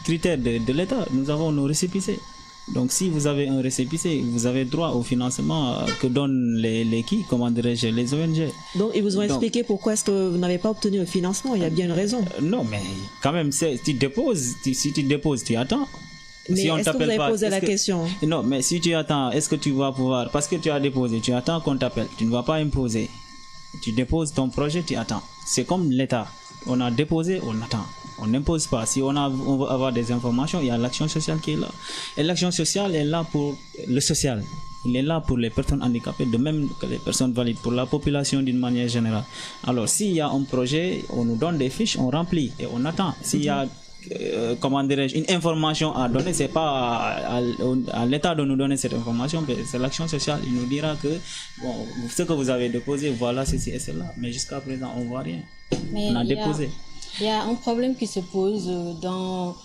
critères de l'État. Nous avons nos récépissés. Donc si vous avez un récépissé, vous avez droit au financement que donnent les ONG. Donc ils vous ont expliqué pourquoi est-ce que vous n'avez pas obtenu le financement. Il y a bien une raison. Non, mais quand même, si tu déposes, tu attends. Mais Si on est-ce que vous t'appelle avez pas, posé est-ce la que- question? Non, mais si tu attends, est-ce que tu vas pouvoir, parce que tu as déposé, tu attends qu'on t'appelle, tu ne vas pas imposer. Tu déposes ton projet, tu attends. C'est comme l'État. On a déposé, on attend. On n'impose pas. Si on veut avoir des informations, il y a l'action sociale qui est là. Et l'action sociale est là pour le social. Il est là pour les personnes handicapées, de même que les personnes valides, pour la population d'une manière générale. Alors, s'il y a un projet, on nous donne des fiches, on remplit et on attend. S'il y a comment dirais-je, une information à donner, c'est pas à l'État de nous donner cette information, mais c'est l'action sociale. Il nous dira que bon, ce que vous avez déposé, voilà ceci et cela. Mais jusqu'à présent, on voit rien. Mais On a déposé. Il y a un problème qui se pose dans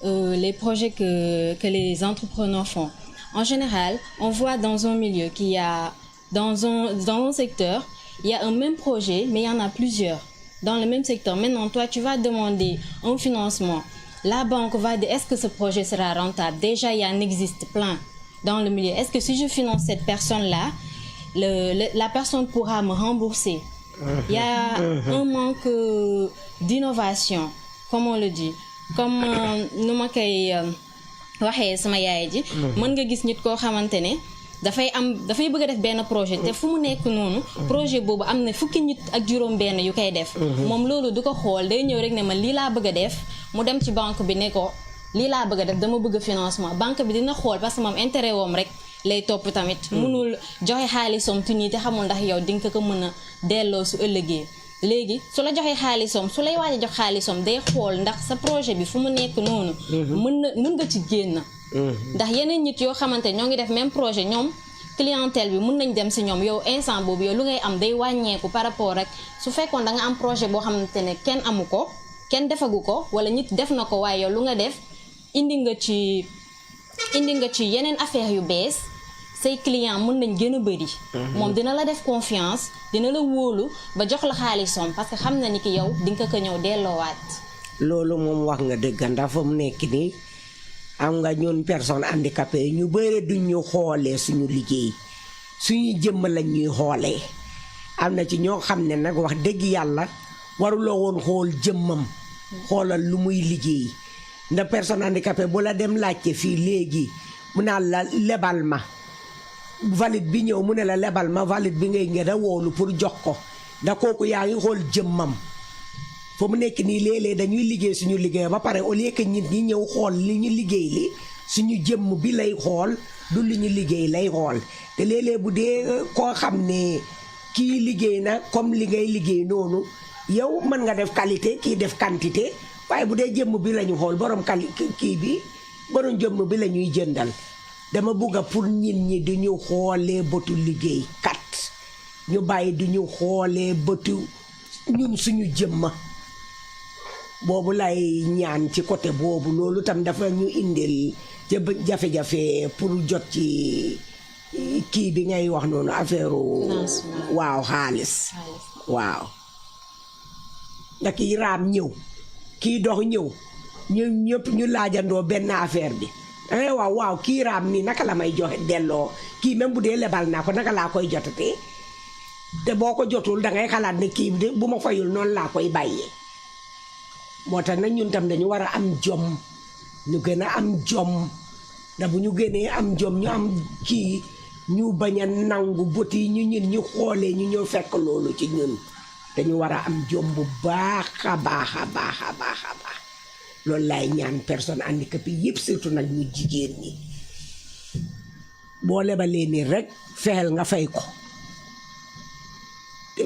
les projets que les entrepreneurs font. En général, on voit dans un milieu qu'il y a, dans un secteur, il y a un même projet, mais il y en a plusieurs dans le même secteur. Maintenant, toi, tu vas demander un financement. La banque va dire, est-ce que ce projet sera rentable? Déjà, il y en existe plein dans le milieu. Est-ce que si je finance cette personne-là, la personne pourra me rembourser? Il y a un manque d'innovation, comme on le dit. Comme nous ma koy waxee sama yaay ji, mën nga gis nit koo xamante ne dafay bëgg a def benn projet te fu mu nekk noonu projet boobu am na fukki nit ak juróom benn yu koy def. Moom loolu du ko xool, day ñëw rek ne ma lii laa bëgg a def, mu dem ci banque bi ne ko lii laa bëgg a def, dama bëgg financement. Banque bi dina xool parce que moom intérêt woom rek lay topp tamit. Mënul joxe xaalisom tu nii te xamul ndax yow dinga ko mën a delloo su ëllëgee. Léegi su la joxee xaalisom, su lay waaj a jox xaalisom day xool ndax sa projet bi fu mu nekk noonu mën nga ci génn. Ndax yeneen nit yoo xamante ñoo ngi def même projet, ñoom clientèle bi mën nañ dem si ñoom, yow instant boobu yow lu ngay am day wàññeeku par rapport ak su fekkoon da nga am projet boo xamante ne kenn amu ko, kenn defagu ko, wala nit def na ko waaye yow lu nga def indi nga ci yeneen affaire yu bees, say client mën nañ gën a bëri. Moom dina la def confiance, dina la wóolu ba jox la xaalisom parce que xam na ni ki yow dinga ko ñëw delloowaat. Loolu moom wax nga dëgg, ndax fa mu nekk nii am nga ñun personne handicapée ñu bëre duñ ñu xoolee suñu liggéey, suñu jëmm lañ ñuy xoolee. Am na ci ñoo xam ne nag wax dëgg yàlla waruloo woon xool jëmmam, xoolal lu muy liggéey. ndax personne handicapée bu la dem laajte fii léegi mu naan la lebal ma valide bi ñëw mu ne la lebal ma valide bi ngay ngeen a woolu pour jox ko, ndax kooku yaa ngi xool jëmmam. fa mu nekk nii léeg-léeg dañuy liggéey suñu liggéey ba pare au lieu que nit ñi ñëw xool li ñu liggéey li suñu jëmm bi lay xool, du li ñu liggéey lay xool. te léeg-léeg bu dee koo xam ne kii liggéey na comme li ngay liggéey noonu, yow mën nga def qualité kii def quantité, waaye bu dee jëmm bi lañu xool, borom kii bi borom jëmm bi la ñuy jëndal. dama bugg a pour nit ñi du ñu xoolee bëtu liggéey kat, ñu bàyyi du ñu xoolee bëtu ñun suñu jëmma boobu lay ñaan ci côté boobu. loolu tam dafa ñu indil ca jafe-jafe pour jot ci kii bi ngay wax noonu affaire waaw xaalis. waaw ndax kii raam ñëw kii dox ñëw ñu ñëpp ñu laajandoo benn affaire bi. dangay waaw kii raam nii naka la may joxe delloo kii même bu dee lebal naa ko naka laa koy jotatee, te boo ko jotul dangay xalaat ne kii de bu ma fayul noonu laa koy bàyyee. moo tax nag ñun tam dañu war a am jom, ñu gën a am jom, ndax bu ñu gënee am jom ñu am kii ñu bañ a nangu bët yi ñu xoolee ñu ñëw fekk loolu ci ñun. dañu war a am jom bu baax a baax a baax a baax a baax. loolu laay ñaan personne handicapée yëpp, surtout nag ñu jigéen ñi. boo lebalee nii rek fexeel nga fay ko, te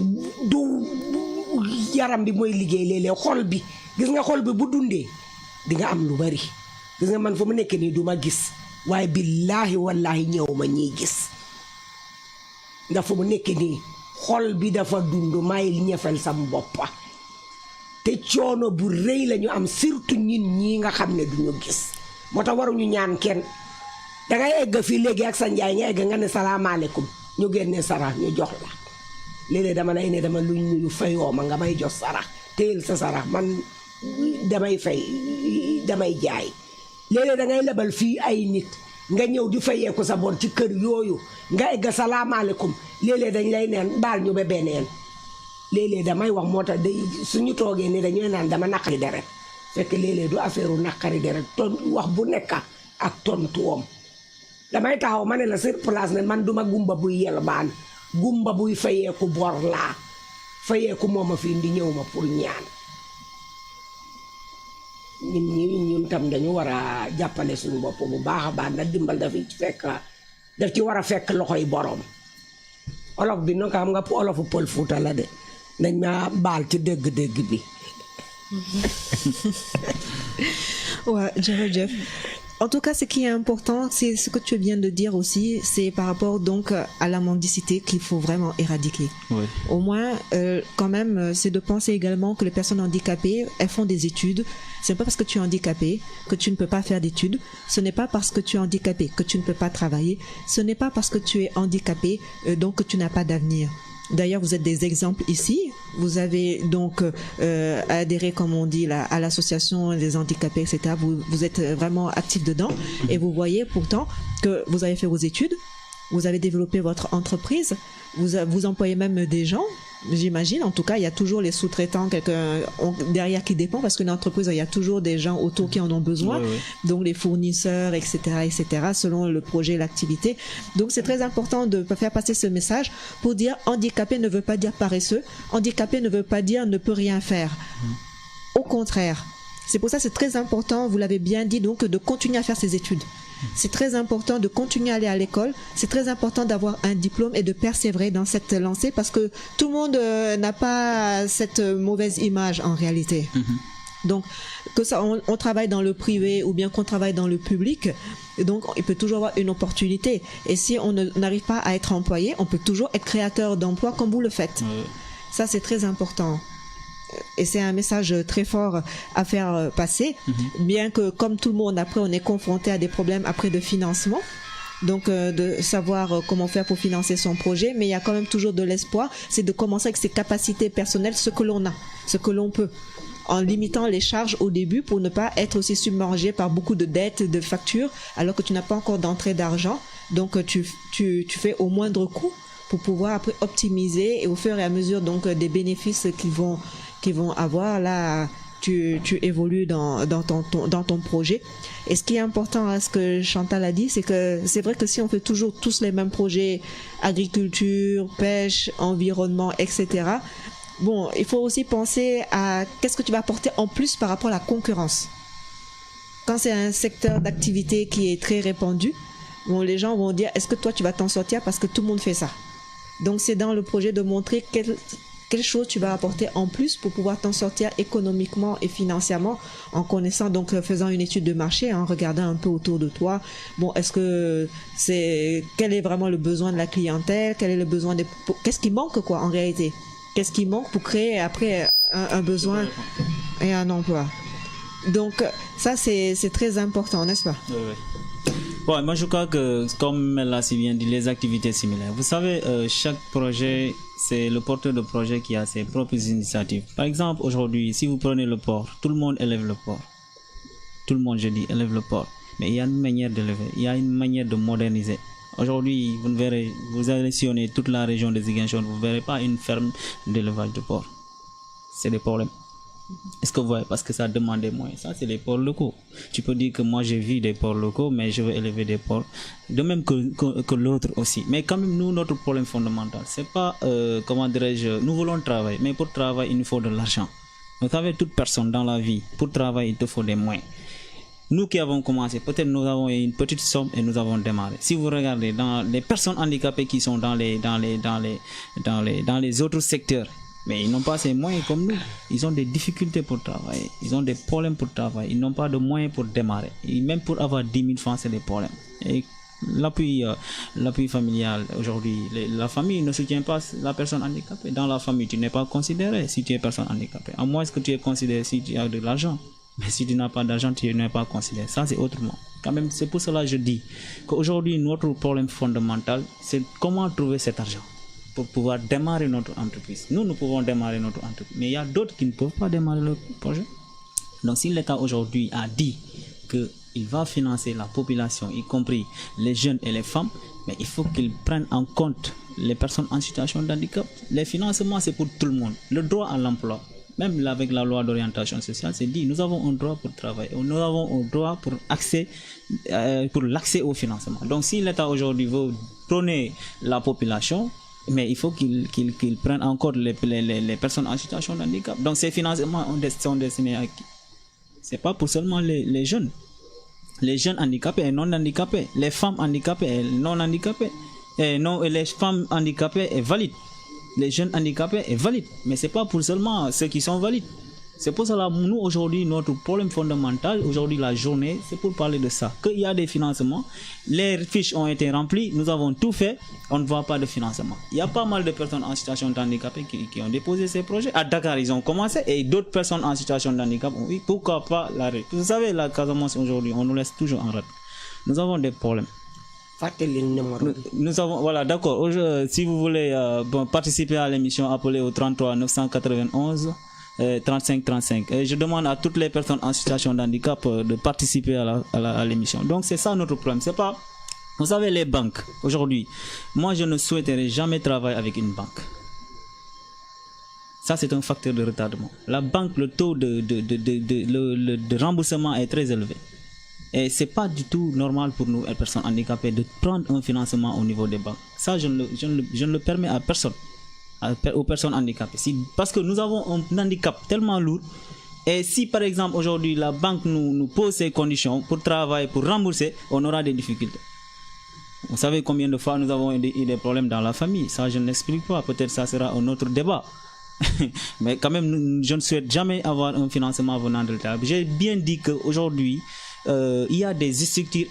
du yaram bi mooy liggéey léeg-léeg xol bi. gis nga xol bi bu dundee di nga am lu bari. gis nga man fa mu nekk nii du ma gis, waaye billaahi wallaahi ñëw ma ñiy gis. ndax fa mu nekk nii xol bi dafa dund, may ñefel sam boppa. te coono bu rëy lañu am, surtout ñin ñii nga xam ne duñu gis. moo tax waruñu ñaan kenn. dangay egg fii léegi ak sa njaay nga egg nga ne salaamaaleykum ñu génne sarax ñu jox la. léeg-léeg dama lay ne dama luñ nuyu fayoo ma nga may jox sarax, téyel sa sarax, man damay fay damay jaay. léeg-léeg dangay lebal fii ay nit nga ñëw di fayeeku sa bor ci kër yooyu nga egg salaamaaleykum, léeg-léeg dañ lay neen baal ñu ba beneen. léeg-léeg damay wax moo tax suñu toogee ni dañuy naan dama naqari deret, fekk léeg-léeg du affaire u naqari deret. ton wax bu nekka ak tontuwam damay taxaw ma ne la sur place ne man duma gumba buy yelbaan gumba buy fayeeku bor laa fayeeku mooma fi indi ñëw ma pour ñaan ñun tam dañu war a jàppale suñu bopp bu baax a baax ndax dimbal daf ci war a fekk loxoy borom olof bi nag xam nga olofu Pël Fuuta la de nañ ma baal ci dégg-dégg bi. Ouais, Jeff. En tout cas, ce qui est important, c'est ce que tu viens de dire aussi, c'est par rapport donc à la mendicité qu'il faut vraiment éradiquer. Oui. Au moins, quand même, c'est de penser également que les personnes handicapées, elles font des études. Ce n'est pas parce que tu es handicapé que tu ne peux pas faire d'études. Ce n'est pas parce que tu es handicapé que tu ne peux pas travailler. Ce n'est pas parce que tu es handicapé donc que tu n'as pas d'avenir. D'ailleurs, vous êtes des exemples ici. Vous avez donc adhéré, comme on dit, à l'association des handicapés, etc. Vous êtes vraiment actif dedans et vous voyez pourtant que vous avez fait vos études, vous avez développé votre entreprise, vous employez même des gens. J'imagine, en tout cas, il y a toujours les sous-traitants derrière qui dépend parce qu'une entreprise, il y a toujours des gens autour qui en ont besoin, oui. Donc les fournisseurs, etc., selon le projet, l'activité. Donc c'est très important de faire passer ce message pour dire handicapé ne veut pas dire paresseux, handicapé ne veut pas dire ne peut rien faire. Au contraire, c'est pour ça que c'est très important, vous l'avez bien dit, donc de continuer à faire ses études. C'est très important de continuer à aller à l'école. C'est très important d'avoir un diplôme et de persévérer dans cette lancée parce que tout le monde n'a pas cette mauvaise image en réalité. Donc, que ça, on travaille dans le privé ou bien qu'on travaille dans le public, donc il peut toujours avoir une opportunité. Et si on n'arrive pas à être employé, on peut toujours être créateur d'emplois comme vous le faites. Ça, c'est très important. Et c'est un message très fort à faire passer, bien que comme tout le monde, après on est confronté à des problèmes après de financement, donc de savoir comment faire pour financer son projet, mais il y a quand même toujours de l'espoir, c'est de commencer avec ses capacités personnelles, ce que l'on a, ce que l'on peut, en limitant les charges au début pour ne pas être aussi submergé par beaucoup de dettes, de factures, alors que tu n'as pas encore d'entrée d'argent, donc tu fais au moindre coût pour pouvoir après optimiser et au fur et à mesure donc des bénéfices qu'ils vont avoir, là tu évolues dans ton projet. Et ce qui est important à ce que Chantal a dit, c'est que c'est vrai que si on fait toujours tous les mêmes projets, agriculture, pêche, environnement, etc., bon, il faut aussi penser à qu'est-ce que tu vas apporter en plus par rapport à la concurrence. Quand c'est un secteur d'activité qui est très répandu, bon, les gens vont dire, est-ce que toi tu vas t'en sortir parce que tout le monde fait ça. Donc c'est dans le projet de montrer quelle chose tu vas apporter en plus pour pouvoir t'en sortir économiquement et financièrement en connaissant, donc faisant une étude de marché, en regardant un peu autour de toi. Bon, quel est vraiment le besoin de la clientèle, quel est le besoin qu'est-ce qui manque quoi en réalité? Qu'est-ce qui manque pour créer après un besoin et un emploi? Donc ça c'est très important, n'est-ce pas? Oui. Bon, moi je crois que, comme elle l'a si bien dit, les activités similaires. Vous savez, chaque projet, c'est le porteur de projet qui a ses propres initiatives. Par exemple, aujourd'hui, si vous prenez le port, tout le monde élève le port. Tout le monde, je dis, élève le port. Mais il y a une manière d'élever, il y a une manière de moderniser. Aujourd'hui, vous allez sillonner toute la région de Ziguinchor, vous ne verrez pas une ferme d'élevage de porc. C'est des problèmes. Est-ce que vous voyez? Parce que ça demande des moyens. Ça, c'est les porcs locaux. Tu peux dire que moi, j'ai vu des porcs locaux, mais je veux élever des porcs. De même que l'autre aussi. Mais quand même, nous, notre problème fondamental, c'est pas, comment dirais-je, nous voulons travailler. Mais pour travailler, il nous faut de l'argent. Vous savez, toute personne dans la vie, pour travailler, il te faut des moyens. Nous qui avons commencé, peut-être nous avons une petite somme et nous avons démarré. Si vous regardez dans les personnes handicapées qui sont dans les autres secteurs, mais ils n'ont pas ces moyens comme nous. Ils ont des difficultés pour travailler. Ils ont des problèmes pour travailler. Ils n'ont pas de moyens pour démarrer. Et même pour avoir 10 000 francs, c'est des problèmes. Et l'appui familial, aujourd'hui, la famille ne soutient pas la personne handicapée. Dans la famille, tu n'es pas considéré si tu es personne handicapée. À moins que tu es considéré si tu as de l'argent. Mais si tu n'as pas d'argent, tu n'es pas considéré. Ça, c'est autrement. Quand même, c'est pour cela que je dis qu'aujourd'hui, notre problème fondamental, c'est comment trouver cet argent pour pouvoir démarrer notre entreprise. Nous pouvons démarrer notre entreprise, mais il y a d'autres qui ne peuvent pas démarrer leur projet. Donc si l'État aujourd'hui a dit qu'il va financer la population, y compris les jeunes et les femmes, mais il faut qu'il prenne en compte les personnes en situation de handicap. Les financements, c'est pour tout le monde. Le droit à l'emploi, Même avec la loi d'orientation sociale, c'est dit, nous avons un droit pour travailler, nous avons un droit pour l'accès au financement. Donc si l'État aujourd'hui veut prôner la population, mais il faut qu'il prenne encore les personnes en situation de handicap. Donc ces financements sont destinés à qui? C'est pas pour seulement les jeunes. Les jeunes handicapés et non handicapés, les femmes handicapées et non handicapées, et les femmes handicapées et valides. Les jeunes handicapés est valide, mais c'est pas pour seulement ceux qui sont valides. C'est pour cela nous aujourd'hui notre problème fondamental aujourd'hui la journée, c'est pour parler de ça. Qu'il y a des financements, les fiches ont été remplies, nous avons tout fait, on ne voit pas de financement. Il y a pas mal de personnes en situation de handicap qui ont déposé ces projets. À Dakar ils ont commencé et d'autres personnes en situation de handicap ont dit pourquoi pas l'arrêt. Vous savez la Casamance aujourd'hui, on nous laisse toujours en rade. Nous avons des problèmes. Nous avons, voilà, d'accord. Si vous voulez participer à l'émission, appelez au 33 991 35 35. Et je demande à toutes les personnes en situation de handicap de participer à l'émission. Donc c'est ça notre problème. C'est pas, vous savez, les banques. Aujourd'hui, moi je ne souhaiterais jamais travailler avec une banque. Ça c'est un facteur de retardement. La banque, le taux de remboursement est très élevé. Et c'est pas du tout normal pour nous, les personnes handicapées, de prendre un financement au niveau des banques. Ça, je ne le permets à personne, aux personnes handicapées. Parce que nous avons un handicap tellement lourd. Et si, par exemple, aujourd'hui, la banque nous pose ces conditions pour travailler, pour rembourser, on aura des difficultés. Vous savez combien de fois nous avons eu des problèmes dans la famille. Ça, je ne l'explique pas. Peut-être ça sera un autre débat. Mais quand même, je ne souhaite jamais avoir un financement venant de l'État. J'ai bien dit qu'aujourd'hui, il y a des structures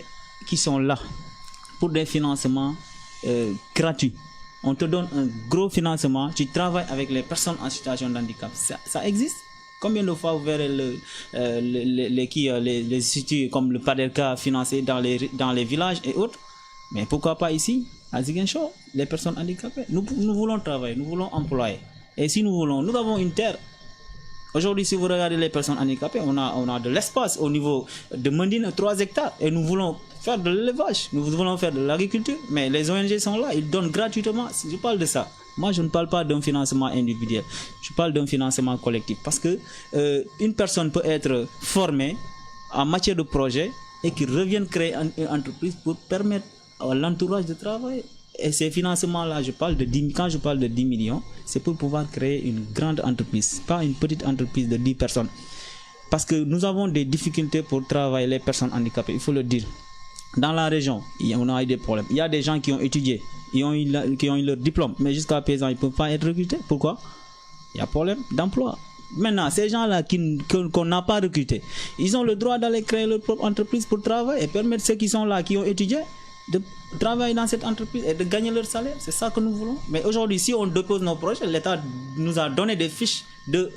qui sont là pour des financements gratuits. On te donne un gros financement, tu travailles avec les personnes en situation de handicap. Ça existe. Combien de fois vous verrez les structures comme le PADERCA financé dans les villages et autres? Mais pourquoi pas ici, à Ziguinchor, les personnes handicapées? Nous voulons travailler, nous voulons employer. Et si nous avons une terre. Aujourd'hui, si vous regardez les personnes handicapées, on a de l'espace au niveau de Mandine, 3 hectares. Et nous voulons faire de l'élevage, nous voulons faire de l'agriculture. Mais les ONG sont là, ils donnent gratuitement. Je parle de ça. Moi, je ne parle pas d'un financement individuel. Je parle d'un financement collectif. Parce que une personne peut être formée en matière de projet et qui revienne créer une entreprise pour permettre à l'entourage de travailler. Et ces financements-là, quand je parle de 10 millions, c'est pour pouvoir créer une grande entreprise, pas une petite entreprise de 10 personnes. Parce que nous avons des difficultés pour travailler les personnes handicapées, il faut le dire. Dans la région, on a eu des problèmes. Il y a des gens qui ont étudié, qui ont eu leur diplôme, mais jusqu'à présent, ils ne peuvent pas être recrutés. Pourquoi? Il y a problème d'emploi. Maintenant, ces gens-là qu'on n'a pas recrutés, ils ont le droit d'aller créer leur propre entreprise pour travailler et permettre ceux qui sont là, qui ont étudié, de travailler dans cette entreprise et de gagner leur salaire. C'est ça que nous voulons. Mais aujourd'hui, si on dépose nos projets, l'État nous a donné des fiches de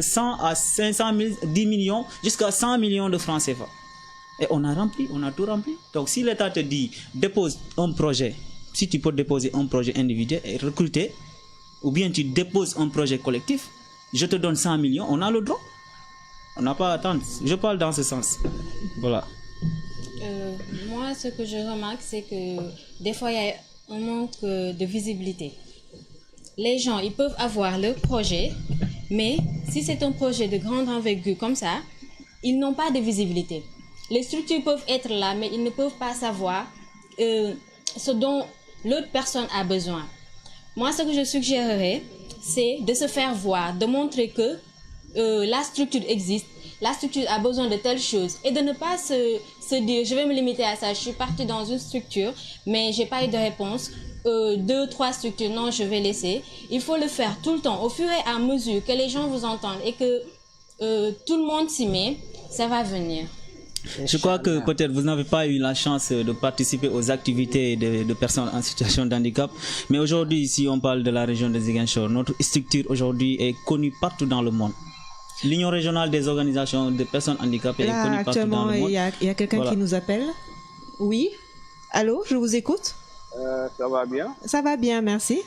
100 à 500 000, 10 millions jusqu'à 100 millions de francs CFA. Et on a tout rempli. Donc si l'État te dit, dépose un projet, si tu peux déposer un projet individuel et recruter, ou bien tu déposes un projet collectif, je te donne 100 millions, on a le droit. On n'a pas à attendre. Je parle dans ce sens. Voilà. Moi, ce que je remarque, c'est que des fois, il y a un manque de visibilité. Les gens, ils peuvent avoir leur projet, mais si c'est un projet de grande envergure comme ça, ils n'ont pas de visibilité. Les structures peuvent être là, mais ils ne peuvent pas savoir ce dont l'autre personne a besoin. Moi, ce que je suggérerais, c'est de se faire voir, de montrer que la structure existe, la structure a besoin de telle chose et de ne pas se dire je vais me limiter à ça, je suis partie dans une structure mais j'ai pas eu de réponse, 2, 3 structures, non je vais laisser. Il faut le faire tout le temps, au fur et à mesure que les gens vous entendent et que tout le monde s'y met, ça va venir. Je crois que peut-être vous n'avez pas eu la chance de participer aux activités de personnes en situation de handicap. Mais aujourd'hui, si on parle de la région de Ziguinchor, notre structure aujourd'hui est connue partout dans le monde. L'Union régionale des organisations de personnes handicapées est connue partout dans le monde. Il y a quelqu'un qui nous appelle. Oui. Allô, je vous écoute. Ça va bien? Ça va bien, merci.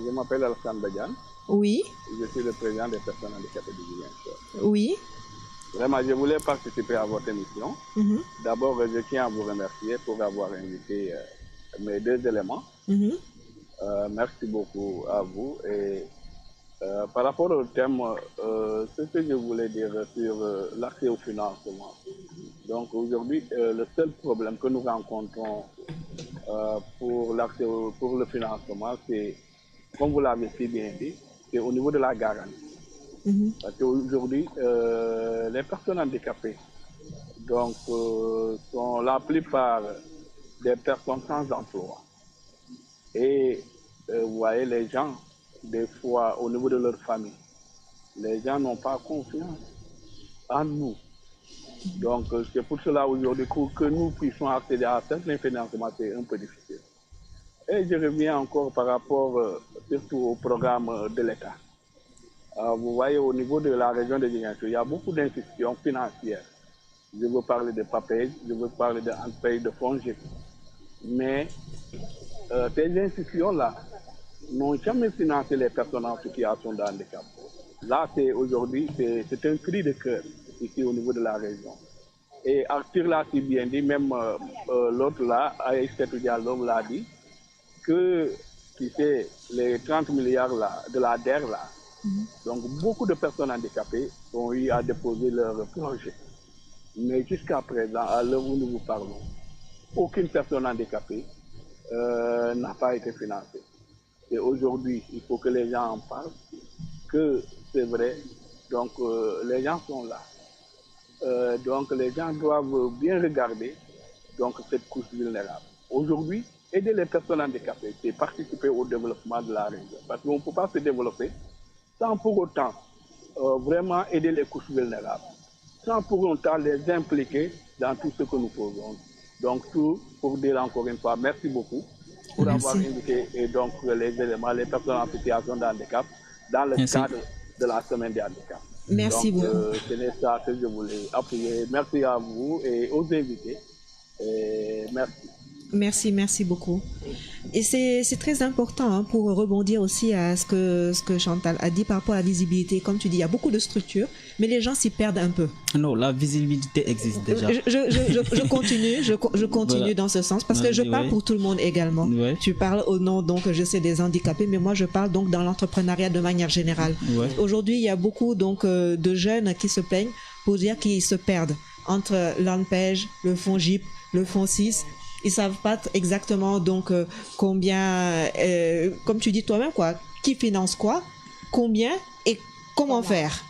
Je m'appelle Alassane Badiane. Oui. Je suis le président des personnes handicapées de Ziguinchor. Oui. Vraiment, je voulais participer à votre émission. D'abord, je tiens à vous remercier pour avoir invité mes 2 éléments. Merci beaucoup à vous. Et Par rapport au thème, ce que je voulais dire sur l'accès au financement. Donc aujourd'hui, le seul problème que nous rencontrons pour l'accès pour le financement, c'est, comme vous l'avez si bien dit, c'est au niveau de la garantie. Parce qu'aujourd'hui, les personnes handicapées donc, sont la plupart des personnes sans emploi. Et vous voyez, les gens, des fois, au niveau de leur famille, les gens n'ont pas confiance en nous. Donc, c'est pour cela aujourd'hui que nous puissions accéder à certains financements, c'est un peu difficile. Et je reviens encore par rapport surtout au programme de l'État. Vous voyez, au niveau de la région de Ziguinchor, il y a beaucoup d'institutions financières. Je veux parler de PAPEJ, je veux parler de ANPEJ, de FONGIP. Mais ces institutions-là n'ont jamais financé les personnes en situation de handicap. Là, aujourd'hui, c'est un cri de cœur ici au niveau de la région. Et Arthur l'a si bien dit, même l'autre là, Aïssatou Diallo l'a dit, que tu sais, les 30 milliards là, de la DER là, donc beaucoup de personnes handicapées ont eu à déposer leur projet. Mais jusqu'à présent, à l'heure où nous vous parlons, aucune personne handicapée n'a pas été financée. Et aujourd'hui, il faut que les gens en parlent, que c'est vrai, donc les gens sont là. Donc les gens doivent bien regarder donc, cette couche vulnérable. Aujourd'hui, aider les personnes handicapées, c'est participer au développement de la région. Parce qu'on ne peut pas se développer sans pour autant vraiment aider les couches vulnérables, sans pour autant les impliquer dans tout ce que nous faisons. Donc tout pour dire encore une fois, merci beaucoup pour avoir indiqué et donc les éléments, les personnes en situation de handicap dans le cadre de la semaine des handicaps. Merci beaucoup. C'est ça que je voulais appuyer. Merci à vous et aux invités. Et merci. Merci beaucoup. Et c'est très important hein, pour rebondir aussi à ce que Chantal a dit par rapport à la visibilité. Comme tu dis, il y a beaucoup de structures, mais les gens s'y perdent un peu. Non, la visibilité existe déjà. Je continue voilà. Dans ce sens parce que je parle pour tout le monde également. Ouais. Tu parles au nom, donc je sais, des handicapés, mais moi je parle donc dans l'entrepreneuriat de manière générale. Ouais. Aujourd'hui, il y a beaucoup donc de jeunes qui se plaignent pour dire qu'ils se perdent entre l'ANPEJ, le FONGIP, le FONSIS. Ils savent pas exactement donc combien, comme tu dis toi-même quoi, qui finance quoi, combien et comment faire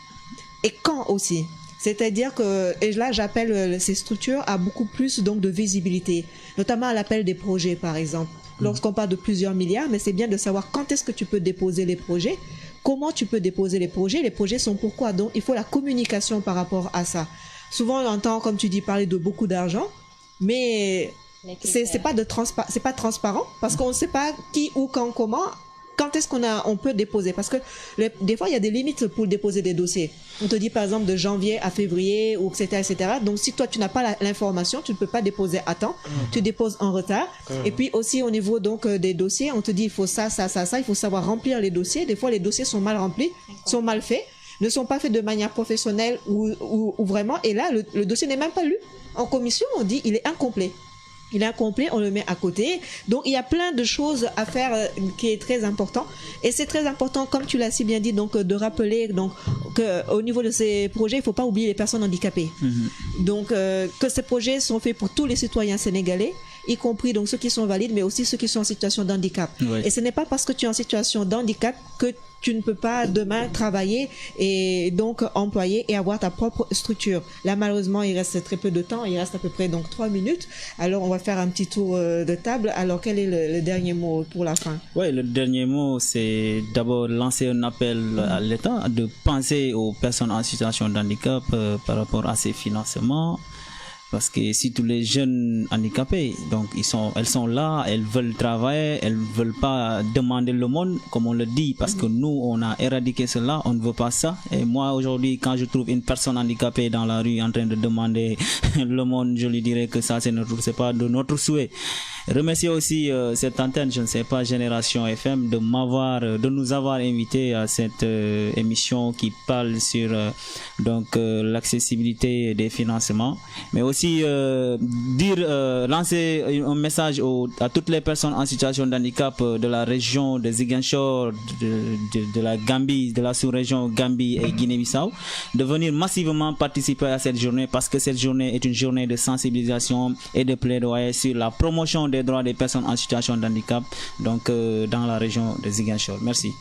et quand aussi. C'est-à-dire que et là j'appelle ces structures à beaucoup plus donc de visibilité, notamment à l'appel des projets par exemple. Lorsqu'on parle de plusieurs milliards, mais c'est bien de savoir quand est-ce que tu peux déposer les projets, comment tu peux déposer les projets sont pourquoi. Donc il faut la communication par rapport à ça. Souvent on entend comme tu dis parler de beaucoup d'argent, mais c'est pas transparent parce qu'on ne sait pas qui ou quand est-ce qu'on peut déposer parce que des fois il y a des limites pour déposer des dossiers. On te dit par exemple de janvier à février ou etc. Donc si toi tu n'as pas l'information, tu ne peux pas déposer à temps, tu déposes en retard. Et puis aussi au niveau donc des dossiers, on te dit il faut ça, il faut savoir remplir les dossiers. Des fois les dossiers sont mal remplis, sont mal faits, ne sont pas faits de manière professionnelle ou vraiment. Et là le dossier n'est même pas lu. En commission on dit il est incomplet. Il est incomplet, on le met à côté. Donc, il y a plein de choses à faire qui est très important. Et c'est très important, comme tu l'as si bien dit, donc, de rappeler donc, qu'au niveau de ces projets, il ne faut pas oublier les personnes handicapées. Donc, que ces projets sont faits pour tous les citoyens sénégalais, y compris donc, ceux qui sont valides, mais aussi ceux qui sont en situation de handicap. Et ce n'est pas parce que tu es en situation de handicap que tu ne peux pas demain travailler et donc employer et avoir ta propre structure. Là, malheureusement, il reste très peu de temps. Il reste à peu près donc 3 minutes. Alors, on va faire un petit tour de table. Alors, quel est le dernier mot pour la fin? Oui, le dernier mot, c'est d'abord lancer un appel à l'État de penser aux personnes en situation de handicap par rapport à ces financements. Parce que si tous les jeunes handicapés, donc elles sont là, elles veulent travailler, elles veulent pas demander le monde, comme on le dit, parce que nous, on a éradiqué cela, on ne veut pas ça. Et moi, aujourd'hui, quand je trouve une personne handicapée dans la rue en train de demander le monde, je lui dirais que ça, c'est pas de notre souhait. Remercier aussi cette antenne, je ne sais pas, Génération FM, de nous avoir invités à cette émission qui parle sur l'accessibilité des financements, mais aussi aussi lancer un message à toutes les personnes en situation de handicap de la région de Ziguinchor, de la Gambie, de la sous-région Gambie et Guinée-Bissau, de venir massivement participer à cette journée parce que cette journée est une journée de sensibilisation et de plaidoyer sur la promotion des droits des personnes en situation de handicap, donc dans la région de Ziguinchor. Merci.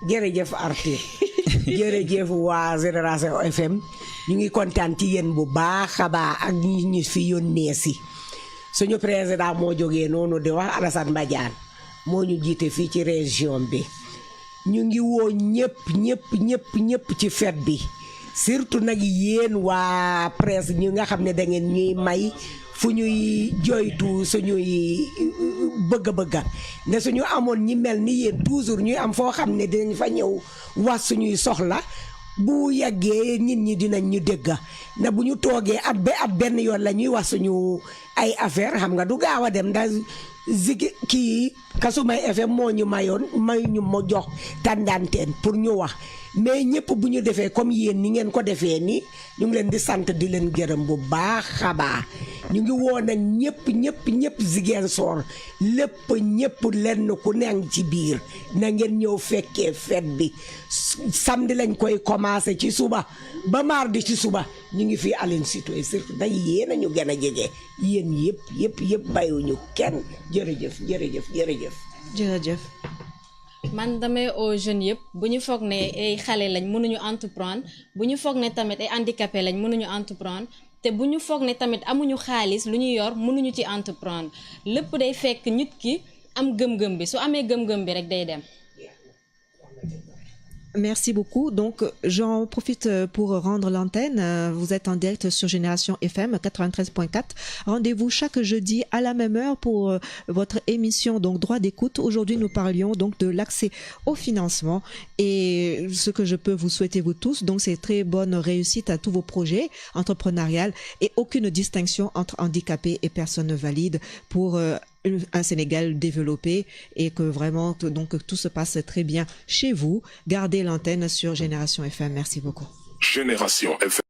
jërëjëf Arté jërëjëf waa Génération FM ñu ngi kontaan ci yéen bu baax a baax ak ñi fi yónnee si suñu président moo jógee noonu di wax Alassane Badiane moo ñu jiite fii ci région bi ñu ngi woo ñëpp ci fête bi surtout nag yéen waa presse ñi nga xam ne da ngeen ñuy may fu ñuy joytu suñuy bëgg-bëgga ne suñu amoon ñi mel ni yéen toujours ñuy am foo xam ne dinañ fa ñëw wax suñuy soxla bu yàggee nit ñi dinañ ñu dégga ne bu ñu toogee at benn yoon la ñuy wax suñu ay affaire xam nga du gaaw a dem ndax kii Kasumay FM moo ñu may ñu ma jox tàndanteen pour ñu wax mais ñëpp bu ñu defee comme yéen ni ngeen ko defee ni ñu ngi leen di sant di leen gërëm bu baax a baax ñu ngi woon nag ñëpp Ziguinchor lépp ñëpp lenn ku nekk ci biir na ngeen ñëw fekkee fête bi samedi lañ koy commencé ci suba ba mardi ci suba ñu ngi fi Aline Sitoé surtout nag yéen a ñu gën a jege yéen yëpp bayuñu kenn jërëjëf. man damay aux jeunes yëpp bu ñu foog ne ay xale lañ mënuñu entreprendre bu ñu foog ne tamit ay handicapé lañ mënuñu entreprendre te bu ñu foog ne tamit amuñu xaalis lu ñu yor mënuñu ci entreprendre lépp day fekk nit ki am gëm-gëm bi su amee gëm-gëm bi rek day dem. Merci beaucoup. Donc, j'en profite pour rendre l'antenne. Vous êtes en direct sur Génération FM 93.4. Rendez-vous chaque jeudi à la même heure pour votre émission, donc droit d'écoute. Aujourd'hui, nous parlions donc de l'accès au financement et ce que je peux vous souhaiter vous tous. Donc, c'est très bonne réussite à tous vos projets entrepreneuriales et aucune distinction entre handicapés et personnes valides pour un Sénégal développé et que vraiment donc tout se passe très bien chez vous. Gardez l'antenne sur Génération FM. Merci beaucoup. Génération FM.